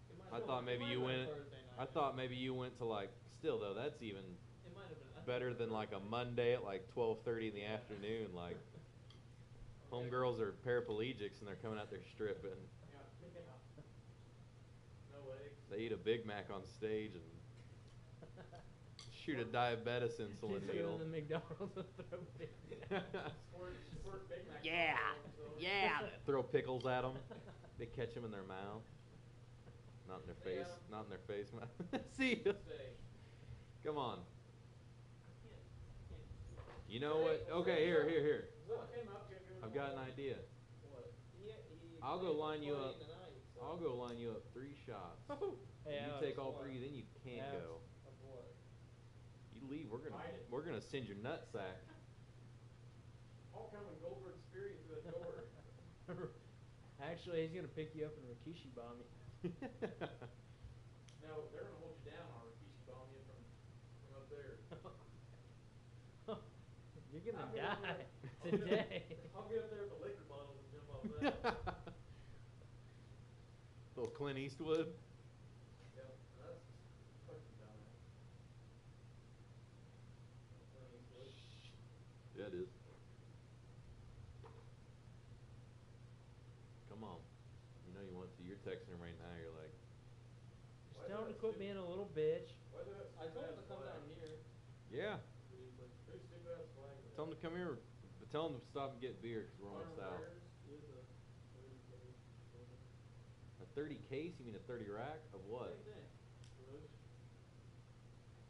It might I have thought been- maybe it you might have went. been Thursday night. I thought maybe you went to like. Still though, that's even It might have been. I think better it was than like a Monday at like 12:30 in the afternoon. Like homegirls are paraplegics and they're coming out there stripping. Yeah. No legs. They eat a Big Mac on stage and shoot a diabetes insulin Just go needle. to the McDonald's and throw Big Mac. Squirt Big Mac. Yeah, yeah. Throw pickles at them. They catch them in their mouth. Not in their face. Not in their face. See ya. Come on. You know what? Okay, here. I've got an idea. I'll go line you up. I'll go line you up 3 shots. Hey, You Alex, take all 3, then you can't Alex. go. You leave. We're gonna send your nut sack. I'll come and Goldberg experience to that door. Actually, he's gonna pick you up and Rikishi bomb you. No, they're gonna hold you down on Rikishi bomb you from up there. You're gonna I'm gonna die I'll today. I'll get up there with the liquor bottles and jump off that. Little Clint Eastwood. Yep, that's fucking dumb. Yeah, it is. Come on. You know you want to. You're texting him right now. You're like, Just tell him to quit being a little bitch. I told him to come down here. yeah. Who's stupid ass flag? Tell him to come here. Tell him to stop and get beer because we're almost out. A 30 case? You mean a 30 rack of what?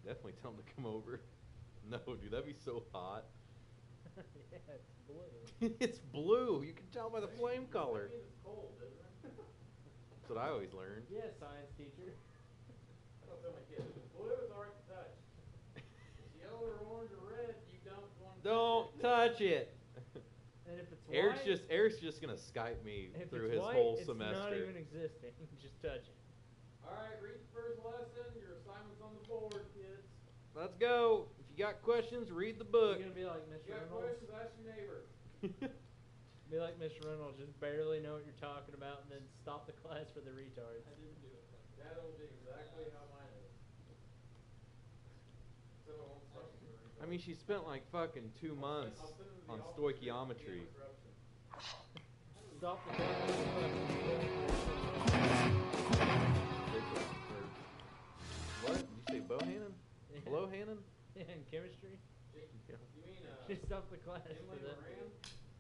Definitely tell him to come over. No, dude, that'd be so hot. Yeah, it's blue. It's blue. You can tell by the flame color. That means it's cold, doesn't it? That's what I always learned. Yeah, science teacher. I don't tell my kids. If it's blue, it's alright to touch. If it's yellow or orange or red, you don't want to Don't touch it. And if it's Eric's white, just gonna Skype me if through it's his white, whole it's semester. not even existing. Just touch it. Alright, read the first lesson. Your assignment's on the board, kids. Let's go. If you got questions, read the book. You're gonna be like If Mr. you got Reynolds. questions, ask your neighbor. Be like Mr. Reynolds, just barely know what you're talking about, and then stop the class for the retards. I didn't do it. That'll be exactly how mine is. So I won't stop you for I mean, she spent like fucking 2 months I'll send them to the on office stoichiometry. for interruption. Stop the class. What? Did you say Bohannon? Hello, Hannon? In chemistry. You mean, Just stop the class for Emily that. Moran?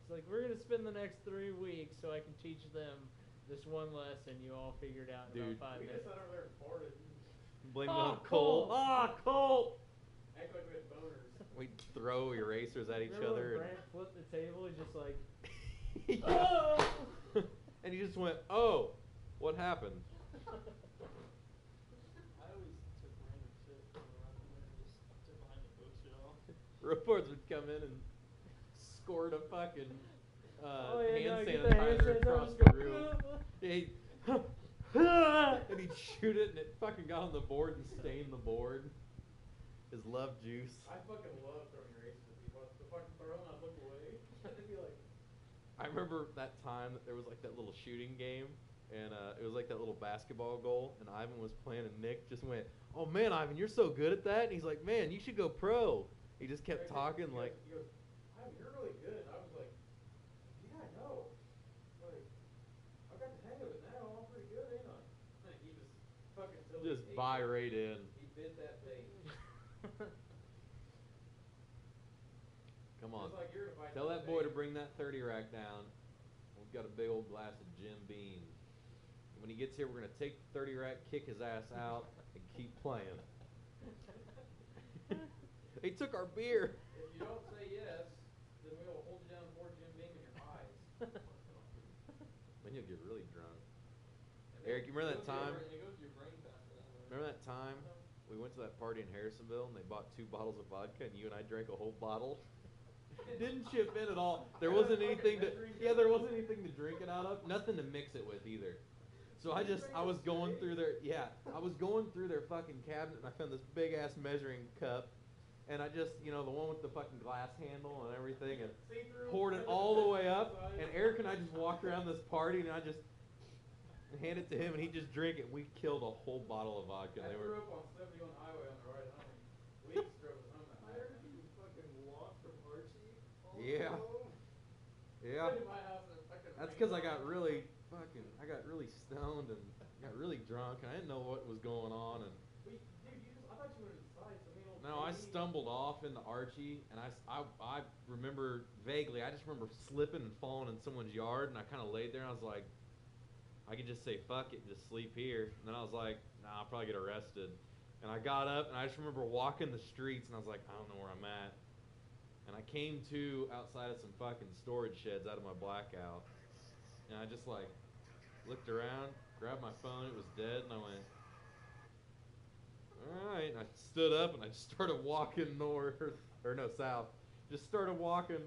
It's like, we're gonna spend the next 3 weeks so I can teach them this one lesson you all figured out in Dude. about 5 We just minutes. sat over there and farted. Blame it Oh, on Colt. Colt. Ah, Colt! Act like we had boners. We throw erasers at each Remember other. when Brant flipped the table? He's just like, And, oh! and he just went, oh, what happened? I always took random shit from around there and just stuck it behind the bookshelf. Reports would come in and squirt a fucking Oh, yeah, hand no, get the hand sanitizer across sanitizer, the room. He'd, and he'd shoot it and it fucking got on the board and stained the board. His love juice. I fucking love throwing erasers at people. I'd fucking throw them, I'd look away. They'd be like, I remember that time that there was like that little shooting game, and it was like that little basketball goal, and Ivan was playing, and Nick just went, "Oh man, Ivan, you're so good at that." And he's like, "Man, you should go pro." He just kept talking like, he goes, "Ivan, you're really good." And I was like, yeah, I know. Like, I've got the hang of it now. I'm pretty good, ain't I? And he was fucking till he just ate buy it. right in. He bit that bait. Come on, It's like you're gonna bite tell this that boy to bait. bring that 30 rack down. We've got a big old glass of Jim Beam. When he gets here, we're gonna take the 30 rack, kick his ass out, and keep playing. They took our beer. If you don't say yes, then we will hold you down for Jim Beam in your eyes. Then you'll get really drunk. And Eric, you remember that it goes to your time? brain- It goes to your brain faster that way. Remember that time we went to that party in Harrisonville and they bought 2 bottles of vodka and you and I drank a whole bottle? Didn't chip in at all. There wasn't anything to there wasn't anything to drink it out of. Nothing to mix it with either. So I was going through I was going through their fucking cabinet and I found this big ass measuring cup, and I just the one with the fucking glass handle and everything, and poured it all the way up. And Eric and I just walked around this party and I just hand it to him and he just drank it. We killed a whole bottle of vodka. I They grew were up on 71 Highway on the ride home. Weeks drove us home that I night. heard you fucking walk from Archie. all Yeah. home. yeah. Went to my house and fucking That's rained because I on got us. really stoned and got really drunk and I didn't know what was going on. And Dude, I thought you went inside. So me and old no, I JD stumbled off into Archie, and I remember vaguely. I just remember slipping and falling in someone's yard, and I kind of laid there, and I was like, I could just say fuck it and just sleep here. And then I was like, nah, I'll probably get arrested. And I got up, and I just remember walking the streets, and I was like, I don't know where I'm at. And I came to outside of some fucking storage sheds out of my blackout, and I just like looked around, grabbed my phone, it was dead, and I went, all right. And I stood up and I started walking south. Just started walking,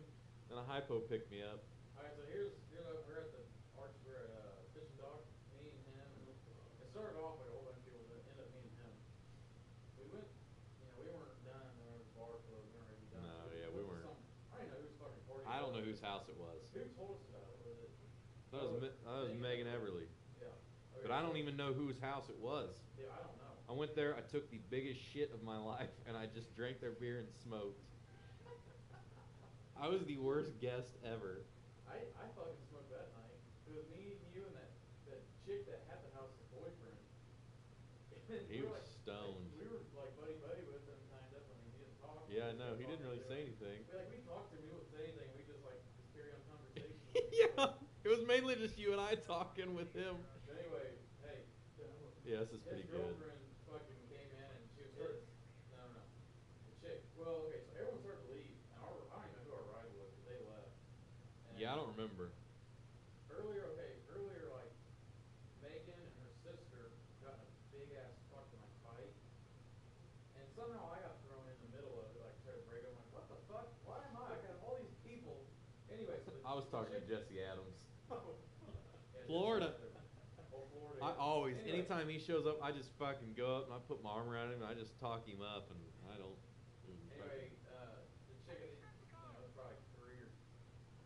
and a hypo picked me up. Alright, so we're at the Arch, we're at Fishing Dock, me and him. It started off like a whole bunch of people, but it ended up me and him. We went, we weren't done, there was bar closed, we weren't ready to be done. No, So yeah, we went to weren't. I didn't know who's fucking party. I don't know was. whose house it was. Who told us about it? Was it? That was Megan Everly. Yeah. But I don't even know whose house it was. Yeah, I don't know. I went there, I took the biggest shit of my life, and I just drank their beer and smoked. I was the worst guest ever. I fucking smoked that night. It was me, you, and that chick that had the house's boyfriend. And He we were was stoned. we were like buddy with him, kind of. I mean, he didn't talk. Yeah, We no, just he didn't talked really to say him. anything. We talked to him. He wouldn't say anything. We just carry on conversation. Yeah, it was mainly just you and I talking with him. Anyway, hey. Yeah, this is pretty His good. girlfriend fucking came in and she was no. The chick. Well, okay, so everyone started to leave, and I don't even know who our ride was, but they left. And Yeah, I don't remember. Earlier, like Megan and her sister got in a big ass fucking fight, and somehow I got thrown in the middle of it, like tried to break up. I'm like, what the fuck? Why am I? I got all these people. Anyway, so I was talking to chick- Jesse Adams. Yeah, Florida. Oh, Florida. I yeah. always, Anyway. anytime he shows up, I just fucking go up and I put my arm around him and I just talk him up and I don't. Anyway, the chicken, it's probably 3 or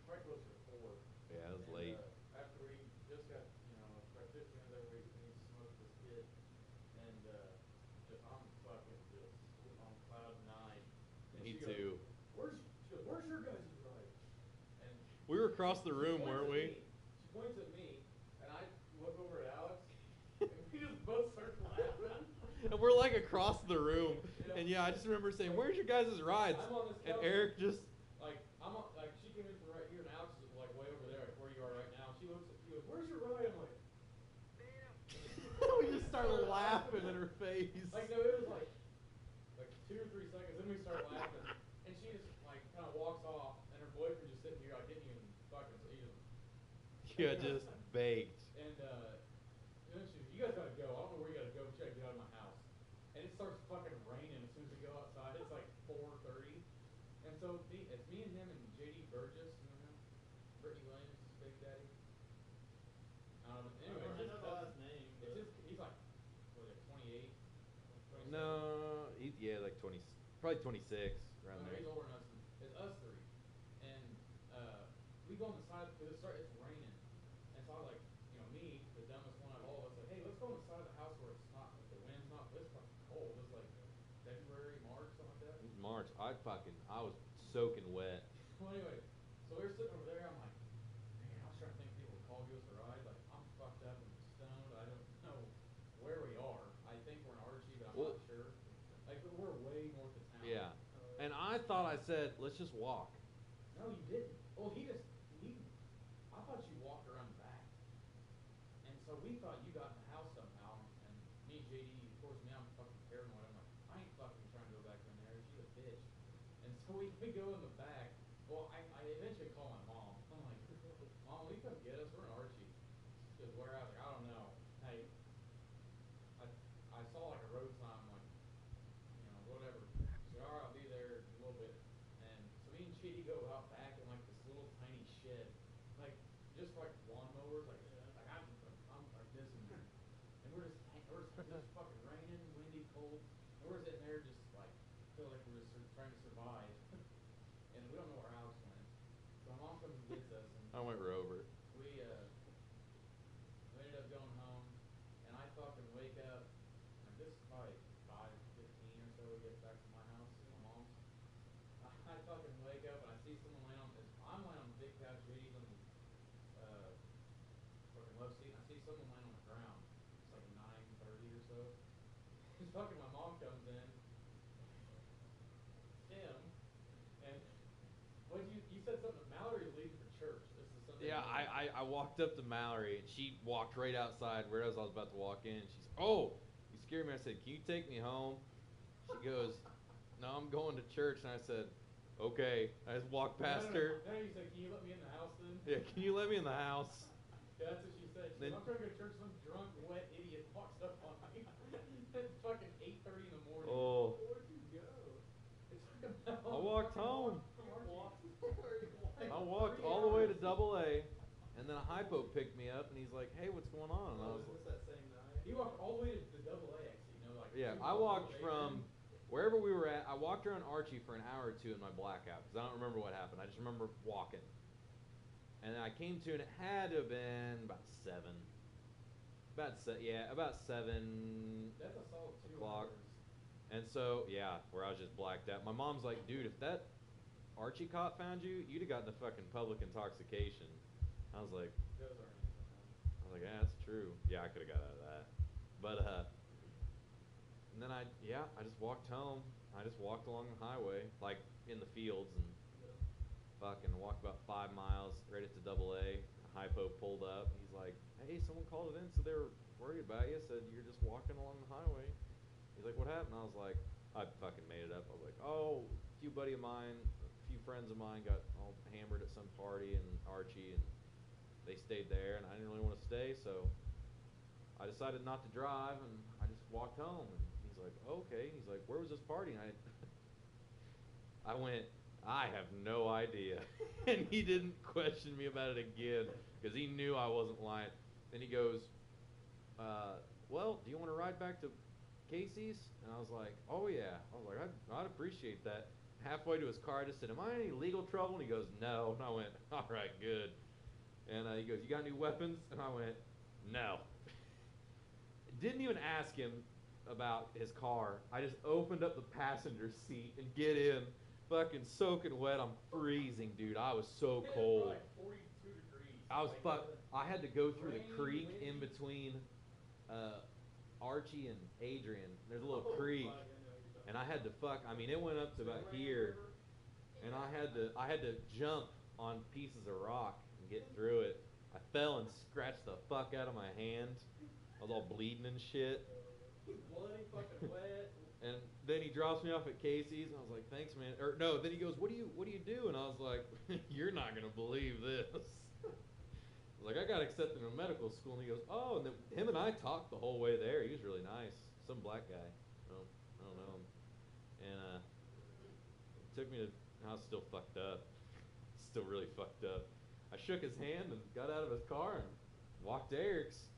probably closer to 4. Yeah, it was And, late. After we just got, like 15 minutes after we smoked this kid, and I'm fucking just on cloud 9. And Me she goes, too. Where's your guys' ride? And We were across the room, weren't we? She points at me, and I look over at Alex, and we just both start laughing. And we're like across the room. And yeah, I just remember saying, where's your guys' rides? I'm on this And couch. Eric just, She came in from right here, and Alex is like way over there, like where you are right now. She looks at you, goes, where's your ride? I'm like, we just started laughing in her face. no, it was like 2 or 3 seconds, then we start laughing, and she just kind of walks off, and her boyfriend just sitting here, didn't even fucking say anything. Yeah, just baked. And then she, you guys gotta go. I don't know where you gotta go, but you gotta get out of my house. And it starts fucking raining as soon as we go outside. It's like 4:30, and so it's me and him and JD Burgess, you know him? Brittany Williams, his big daddy. Anyway, I know the last name. he's like, what is it, 28? 27? No, like 20, probably 26 around No, there. he's older than us. It's us 3, and we go on the side because it's raining, and so I me, the dumbest one out of all of us, like, hey, let's go on the side of the house where it's not, the wind's not, it's fucking cold. It's like February, March, something like that. It was March. I was soaking wet. Well, anyway, so we're sitting over there. I'm like, man, I was trying to think if people would call, give us a ride. Like, I'm fucked up and stoned. I don't know where we are. I think we're in Archie, but I'm Well- not sure. Like, we're way north of town. Yeah. And I thought I said, let's just walk. No, you didn't. Well, I thought you walked around the back. And so we thought you got in the house somehow. And me and JD, of course, I'm fucking paranoid. I'm like, I ain't fucking trying to go back in there. She's a bitch. And so we go in the back. Well, I eventually call my mom. I'm like, Mom, will you come get us? We're in Archie. She goes, where? I was like, I don't know. Hey, I saw like a road sign. I'm like, whatever. She said, all right, I'll be there in a little bit. And so me and JD go out I went Rover. we ended up going home, and I fucking wake up, and this is probably 5:15 or so. We get back to my house, my mom's. I fucking wake up and I see someone laying on. I'm laying on the big couch, JD's on the fucking love seat, and I see someone laying on the ground. It's like 9:30 or so. It's fucking my mom comes in. Tim, and what you said something. Mallory's leaving for church. This is something. Yeah, I walked up to Mallory, and she walked right outside where I was about to walk in. She's, oh, you scared me. I said, can you take me home? She goes, no, I'm going to church. And I said, okay. I just walked past her. No, you said, can you let me in the house then? Yeah, can you let me in the house? Yeah, that's what she said. She said, I'm trying to go to church. Some drunk, wet idiot walks up on me. It's fucking 8:30 in the morning. Oh. Where'd you go? It's I walked home. I I walked all the way to AA, and then a hypo picked me up, and he's like, hey, what's going on? And I was like, that same night? He walked all the way to the AA, actually. You know, like yeah, I walked from wherever we were at. I walked around Archie for an hour or two in my blackout, because I don't remember what happened. I just remember walking. And then I came to, and it had to have been about 7. About 7. That's a solid 2 o'clock. hours. And so, yeah, where I was just blacked out. My mom's like, dude, if that Archie cop found you, you'd have gotten the fucking public intoxication. I was like, Those aren't easy. yeah, that's true. Yeah, I could have got out of that. But, and then I just walked home. I just walked along the highway, like in the fields, and fucking walked about 5 miles right into AA. Hypo pulled up. He's like, hey, someone called it in, so they were worried about you. Said you're just walking along the highway. He's like, what happened? I was like, I fucking made it up. I was like, oh, a few friends of mine got all hammered at some party in Archie, and they stayed there, and I didn't really want to stay, so I decided not to drive, and I just walked home. And he's like, okay. He's like, where was this party? And I went, I have no idea. And he didn't question me about it again, because he knew I wasn't lying. Then he goes, well, do you want to ride back to Casey's? And I was like, oh yeah. I was like, I'd appreciate that. Halfway to his car, I just said, am I in any legal trouble? And he goes, no. And I went, all right, good. And he goes, you got any weapons? And I went, no. Didn't even ask him about his car. I just opened up the passenger seat and get in, fucking soaking wet. I'm freezing, dude. I was so cold. Like 42 degrees. I was I had to go through the creek in between Archie and Adrian. There's a little creek, and I had to it went up to about here, and I had to jump on pieces of rock and get through it. I fell and scratched the fuck out of my hand. I was all bleeding and shit. Bloody, fucking wet. And then he drops me off at Casey's, and I was like, thanks, man. Or no, then he goes, what do you do? And I was like, you're not gonna believe this. I was like, I got accepted into medical school, and he goes, oh, and then him and I talked the whole way there. He was really nice. Some black guy. I don't know him. And took me to, I was still fucked up. Still really fucked up. I shook his hand and got out of his car and walked to Eric's.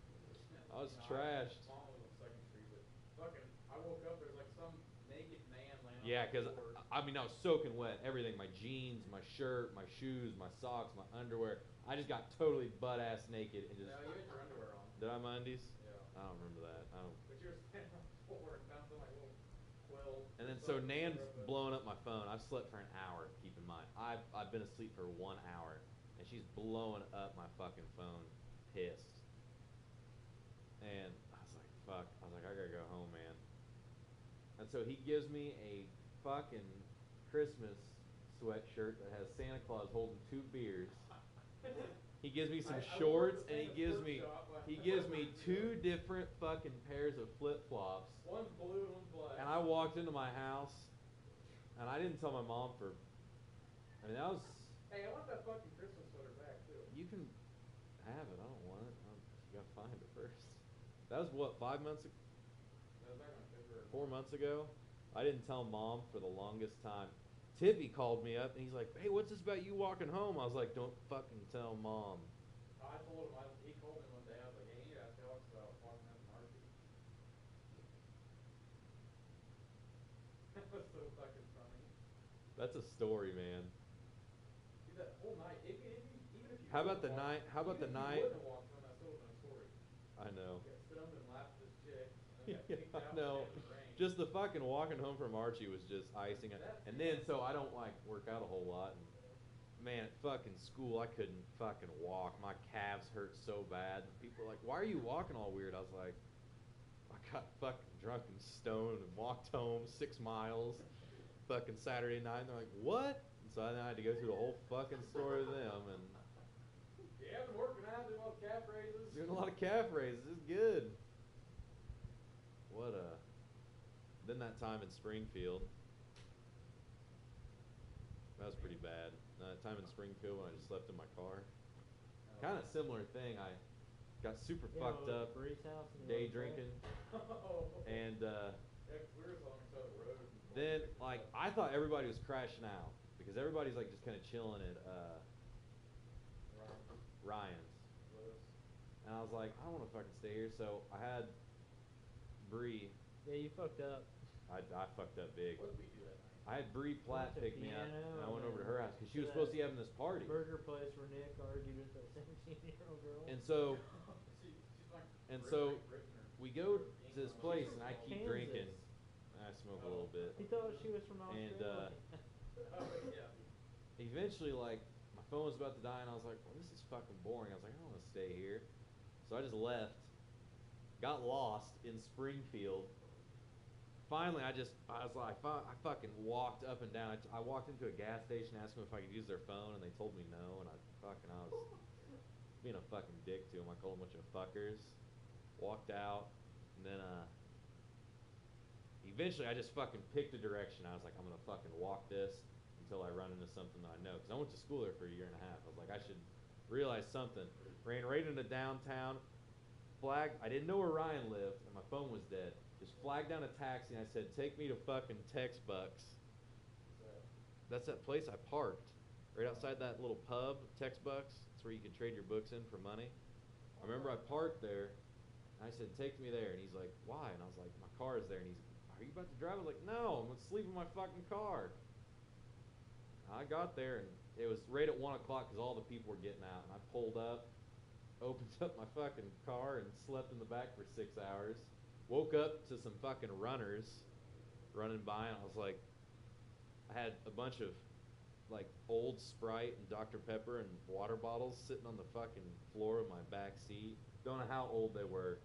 I was trashed. Mom was on Second Street, but fucking, I woke up, there's like some naked man laying on Yeah, the because floor. I was soaking wet. Everything, my jeans, my shirt, my shoes, my socks, my underwear. I just got totally butt ass naked and just. No, you had your underwear on. Did I have my undies? Yeah. I don't remember that. I don't. But you were standing on the floor and bouncing like a little quill. And then so Nan's blowing up my phone. I've slept for an hour. Keep in mind, I've been asleep for 1 hour, and she's blowing up my fucking phone, pissed. And I was like, fuck. I was like, I gotta go home, man. And so he gives me a fucking Christmas sweatshirt that has Santa Claus holding 2 beers. He gives me some shorts, and he gives me 2 different fucking pairs of flip flops. One's blue and one's black. And I walked into my house, and I didn't tell my mom for. I mean, that was. Hey, I want that fucking Christmas sweater back too. You can have it. I don't want it. You gotta find it first. That was what, 5 months ago? That was back on February. 4 months ago? I didn't tell Mom for the longest time. Tippy called me up, and he's like, hey, what's this about you walking home? I was like, don't fucking tell Mom. I told him, he called me one day, I was like, hey, you need to ask Alex about walking out to Marcy. That was so fucking funny. That's a story, man. Dude, that whole night, even if you How about the night? How about the Even if night? you wouldn't have walked home, that still would have been a story. I know. Got stoned and laughed at this chick, and then got Yeah, kicked I out know. in the rain. Just the fucking walking home from Archie was just icing it. And then, so I don't like work out a whole lot. And man, at fucking school, I couldn't fucking walk. My calves hurt so bad. People were like, "Why are you walking all weird?" I was like, "I got fucking drunk and stoned and walked home 6 miles, fucking Saturday night." And they're like, "What?" And so then I had to go through the whole fucking story with them and Yeah, I've been working out, doing all the calf raises. doing a lot of calf raises. It's good. What a. Then that time in Springfield. That was pretty bad. That time in Springfield when I just slept in my car. Kind of similar thing. I got super fucked up, Bree's house and day you went drinking, Oh. and Yeah, 'cause we were along the side of the road. then like I thought everybody was crashing out because everybody's like just kind of chilling at Ryan's, and I was like, I don't want to fucking stay here. So I had Bree. Yeah, you fucked up. I fucked up big. What did we do that night? I had Bree Platt Went to pick me up, piano and I went over to and her house because she was to supposed to be that having this party. Burger place where Nick argued with that 17-year-old girl. And so, She's like and Brit- so Britain or we go to this place, and I from keep Kansas. drinking. I smoke a little bit. He thought she was from And, Australia. Oh, yeah. Eventually, like, my phone was about to die, and I was like, well, this is fucking boring. I was like, I don't want to stay here. So I just left, got lost in Springfield. Finally, I was like, I fucking walked up and down. I walked into a gas station, asked them if I could use their phone, and they told me no, and I was being a fucking dick to them. I called them a bunch of fuckers. Walked out, and then, eventually I just fucking picked a direction. I was like, I'm gonna fucking walk this until I run into something that I know. Because I went to school there for a year and a half. I was like, I should realize something. Ran right into downtown. Flagged. I didn't know where Ryan lived, and my phone was dead. Just flagged down a taxi, and I said, take me to fucking Tex Bucks. That's that place I parked. Right outside that little pub, Tex Bucks. It's where you can trade your books in for money. I remember I parked there, and I said, take me there. And he's like, why? And I was like, my car is there. And he's like, are you about to drive? I was like, no, I'm going to sleep in my fucking car. I got there, and it was right at 1 o'clock because all the people were getting out. And I pulled up, opened up my fucking car, and slept in the back for 6 hours. Woke up to some fucking runners running by, and I was like, I had a bunch of like old Sprite and Dr. Pepper and water bottles sitting on the fucking floor of my back seat. Don't know how old they were.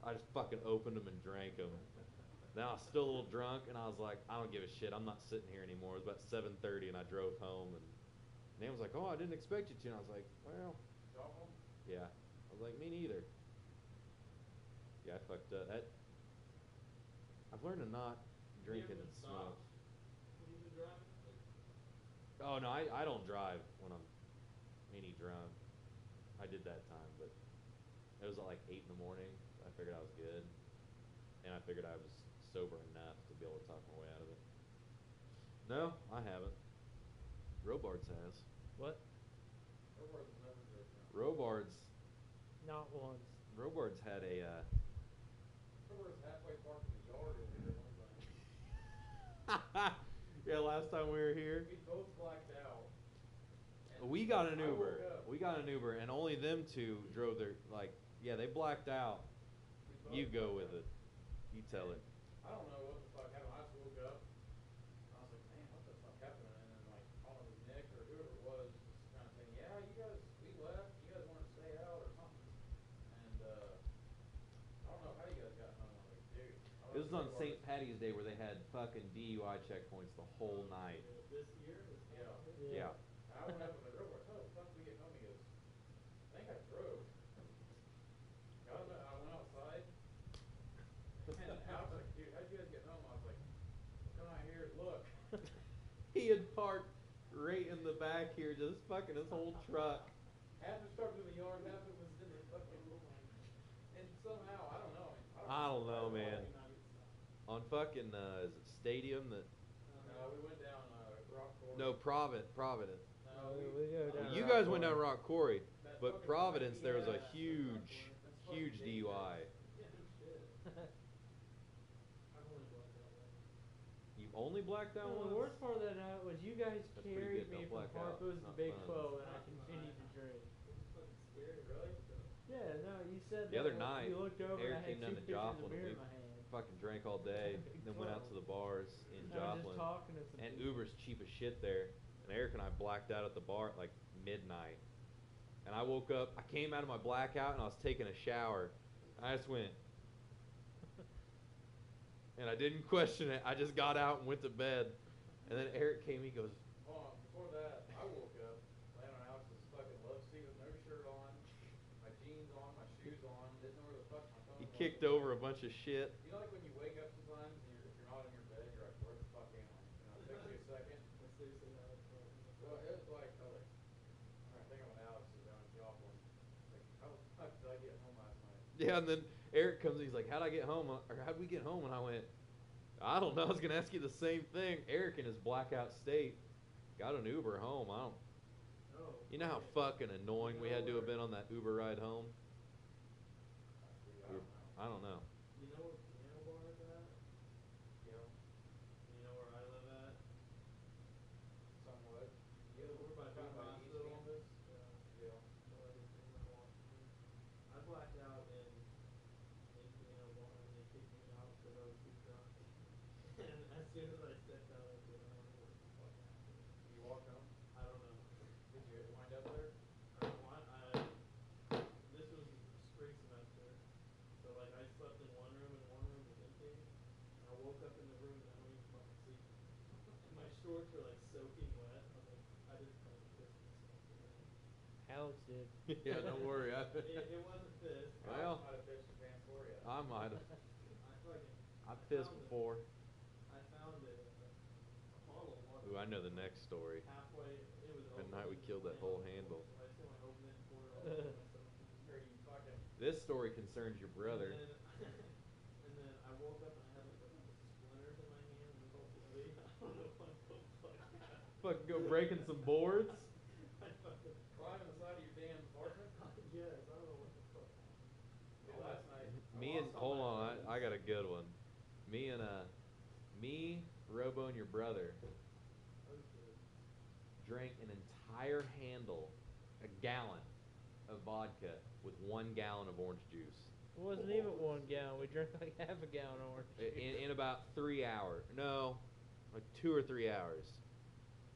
I just fucking opened them and drank them. Now I was still a little drunk, and I was like, I don't give a shit. I'm not sitting here anymore. It was about 7:30, and I drove home, and Nan was like, oh, I didn't expect you to. And I was like, well, yeah. I was like, me neither. Yeah, I fucked up. I've learned to not drink and smoke. Oh no, I don't drive when I'm any drunk. I did that time, but it was at like 8 in the morning. So I figured I was good, and I figured I was sober enough to be able to talk my way out of it. No, I haven't. Robards has. What? Robards. Not once. Robards had a. Halfway parked in the yard over here. Yeah, last time we were here. We both blacked out. We got an I Uber. woke up. We got an Uber, and only them two drove their, like, yeah, they blacked out. We You both go blacked with out. it. You tell it. I don't know what the fuck happened. I just woke up. And I was like, man, what the fuck happened? And then like, I don't know if it was Nick or whoever it was, just kind of saying, yeah, you guys, we left. You guys wanted to stay out or something. And I don't know how you guys got home. I was like, dude. I It was on went to St. Patty's Day where they had fucking DUI checkpoints the whole night. This year? Yeah. I went up with my girlfriend. How the fuck did we get home? He goes, I think I drove. Got up, I went outside. And I was like, dude, how'd you guys get home? I was like, come out here, look. He had parked right in the back here, just fucking his whole truck. Half the truck was in the yard, half it was in the fucking room. And somehow, I don't know. I don't know, man. On fucking, is it Stadium that? No, we went down Rock Quarry. No, Providence. No, We go down You Rock guys went down Quarry. Rock Quarry, that but fucking Providence fucking- there was a yeah, huge, that's fucking huge dangerous. DUI. You only blacked out No, once? the worst part of that night was you guys That's pretty carried good, me don't from black out. Harpo's It's to not Big fun. 12, and I continued to drink. Yeah, no, you said The that other when night, you looked over Eric and I came had down two to pitchers of Joplin, beer we in my hand. fucking drank all day, then went out to the bars in I was Joplin. just talking to some And people. Uber's cheap as shit there. And Eric and I blacked out at the bar at like midnight. And I woke up, I came out of my blackout and I was taking a shower. I just went. And I didn't question it. I just got out and went to bed. And then Eric came, he goes, Hold on, before that, I woke up laying on Alex's fucking love seat with no shirt on, my jeans on, my shoes on, didn't know where the fuck my phone he was. kicked over a bunch of shit. You know, like when you wake up sometimes, and if you're not in your bed, you're like, where the fuck am I? You know, it takes you a second. Well, it was like, I was like, I think I'm with Alex is down in Joplin. Like, how the fuck did I get home last night? Yeah, and then Eric comes and he's like, how'd I get home? Or how'd we get home? And I went, I don't know. I was going to ask you the same thing. Eric in his blackout state got an Uber home. I don't. You know how fucking annoying we had to have been on that Uber ride home? I don't know. You know where Piano Bar is at? You know where I live at? Somewhat. Yeah, we're by Kind Duke of by East Hospital. Campus. Yeah. I blacked out in Piano Bar and they kicked me out because I was too drunk. And as soon as I stepped out, I said, I don't know what the fuck happened. You walked home? I don't know. Did you wind up there? This was spring semester, so like I slept in one room and one room was empty. And I woke up in the room and I don't even fucking sleep. And my shorts were like soaking wet. I was like, I just kind of pissed myself. Alex did. Yeah, don't worry. It wasn't this. Well, Alex might have pitched the pants for you. I might have. I I've pissed found before. I found a bottle of water. Ooh, I know the next story. Halfway, it was The open. night we killed that whole handle. So I just went open it and poured it all over myself. Or you fucking. This story concerns your brother. And then I woke up and I had like splinters in my hand and it was all bloody. I don't know what the fuck. Fucking go breaking some boards. I fucking Climbing the side of your damn apartment? yes, I don't know what the fuck. Dude, last night. Me and hold on, I got a good one. Me, Robo, and your brother drank an entire handle, a gallon of vodka with 1 gallon of orange juice It wasn't even 1 gallon. We drank like half a gallon of orange juice. in about 3 hours. No, like 2 or 3 hours.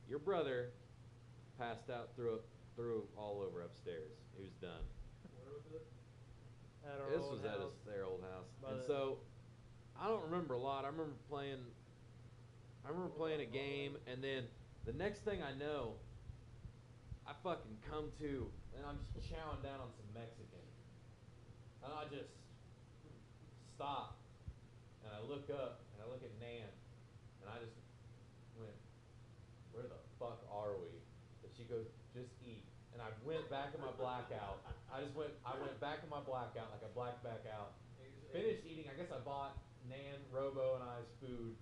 Your brother passed out, threw all over upstairs. He was done. Where was it? At our This old was at house. their old house. By And the- so I don't remember a lot. I remember playing a game, and then the next thing I know, I fucking come to, and I'm just chowing down on some Mexican. And I just stop, and I look up, and I look at Nan, and I just went, where the fuck are we? And she goes, just eat. And I went back in my blackout. I went back in my blackout, like I blacked back out. Finished eating. I guess I bought Nan, Robo, and I's food.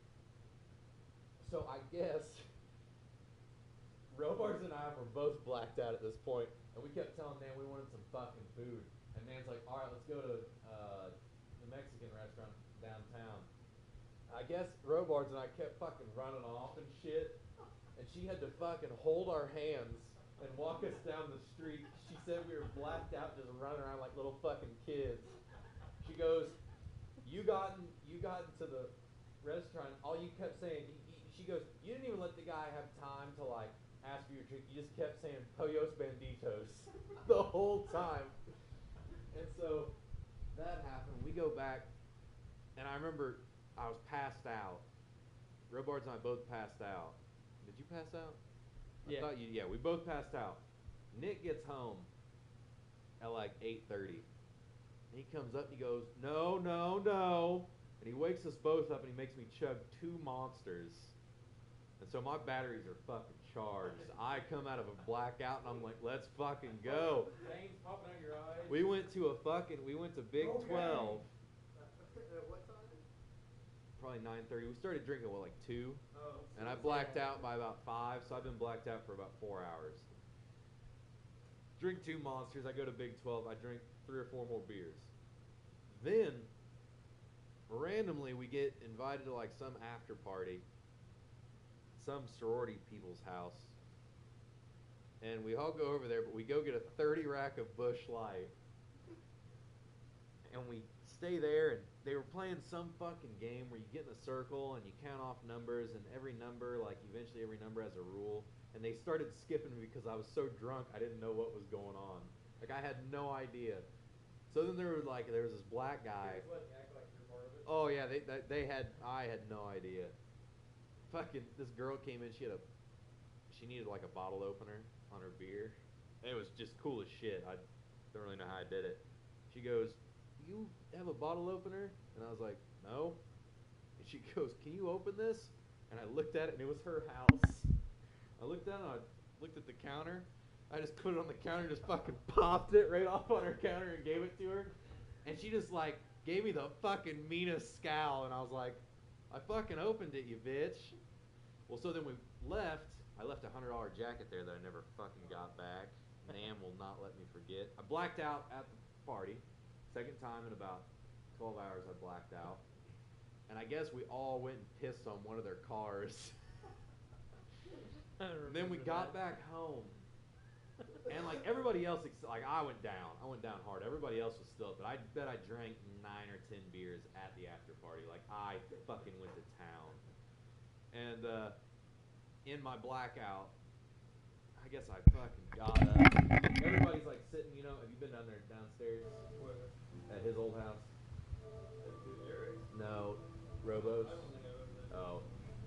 So I guess Robards and I were both blacked out at this point, and we kept telling Nan we wanted some fucking food. And Nan's like, all right, let's go to the Mexican restaurant downtown. I guess Robards and I kept fucking running off and shit, and she had to fucking hold our hands and walk us down the street. She said we were blacked out, just running around like little fucking kids. She goes, you got into the restaurant, all you kept saying, she goes, you didn't even let the guy have time to like ask for your drink. You just kept saying Pollos Banditos the whole time. And so that happened. We go back, and I remember I was passed out. Robards and I both passed out. Did you pass out? Yeah. I thought you. Yeah, we both passed out. Nick gets home at like 8:30. And he comes up and he goes, no, no, no. And he wakes us both up and he makes me chug 2 monsters. And so my batteries are fucking charged. I come out of a blackout and I'm like, let's fucking go. Veins popping out your eyes. We went to Big 12. At what time? Probably 9:30. We started drinking at like 2. Oh. And I blacked out by about 5, so I've been blacked out for about 4 hours. Drink 2 monsters, I go to Big 12, I drink 3 or 4 more beers. Then, randomly, we get invited to like some after party, some sorority people's house. And we all go over there, but we go get a 30 rack of Busch Light. And we stay there, and they were playing some fucking game where you get in a circle and you count off numbers, and every number, like eventually every number has a rule. And they started skipping me because I was so drunk I didn't know what was going on. Like I had no idea. So then there was this black guy. Act like you're part of it. Oh yeah, I had no idea. Fucking this girl came in. She needed like a bottle opener on her beer. It was just cool as shit. I don't really know how I did it. She goes, "You have a bottle opener?" And I was like, "No." And she goes, "Can you open this?" And I looked at it, and it was her house. I looked down, and I looked at the counter. I just put it on the counter, just fucking popped it right off on her counter and gave it to her. And she just like gave me the fucking meanest scowl, and I was like, "I fucking opened it, you bitch." Well, so then we left. I left a $100 jacket there that I never fucking got back. Nam will not let me forget. I blacked out at the party. Second time in about 12 hours I blacked out. And I guess we all went and pissed on one of their cars. And then we got back home. And like everybody else, like I went down hard. Everybody else was still up, but I bet I drank 9 or 10 beers at the after party. Like I fucking went to town. And in my blackout, I guess I fucking got up. Everybody's like sitting, have you been down there downstairs? Where? At his old house? No, Robo's. Oh,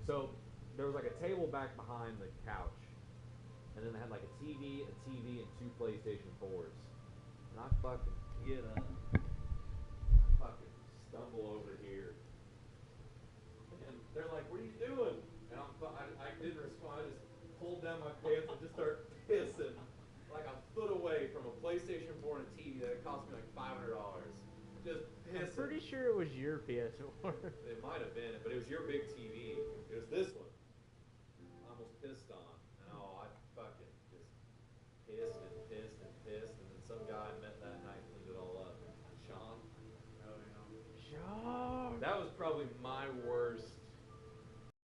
so there was like a table back behind the couch, and then they had like a TV, and 2 PlayStation 4s. And I fucking get up, I fucking stumble over here, and they're like, "What are you doing?" And I didn't respond. I just pulled down my pants and just started pissing like a foot away from a PlayStation 4 and a TV that cost me like $500. Just pissing. I'm pretty sure it was your PS4. It might have been, but it was your big TV. It was this one. I almost pissed on. And I fucking just pissed and pissed and pissed. And then some guy I met that night cleaned it all up. Sean. Sure. That was probably my worst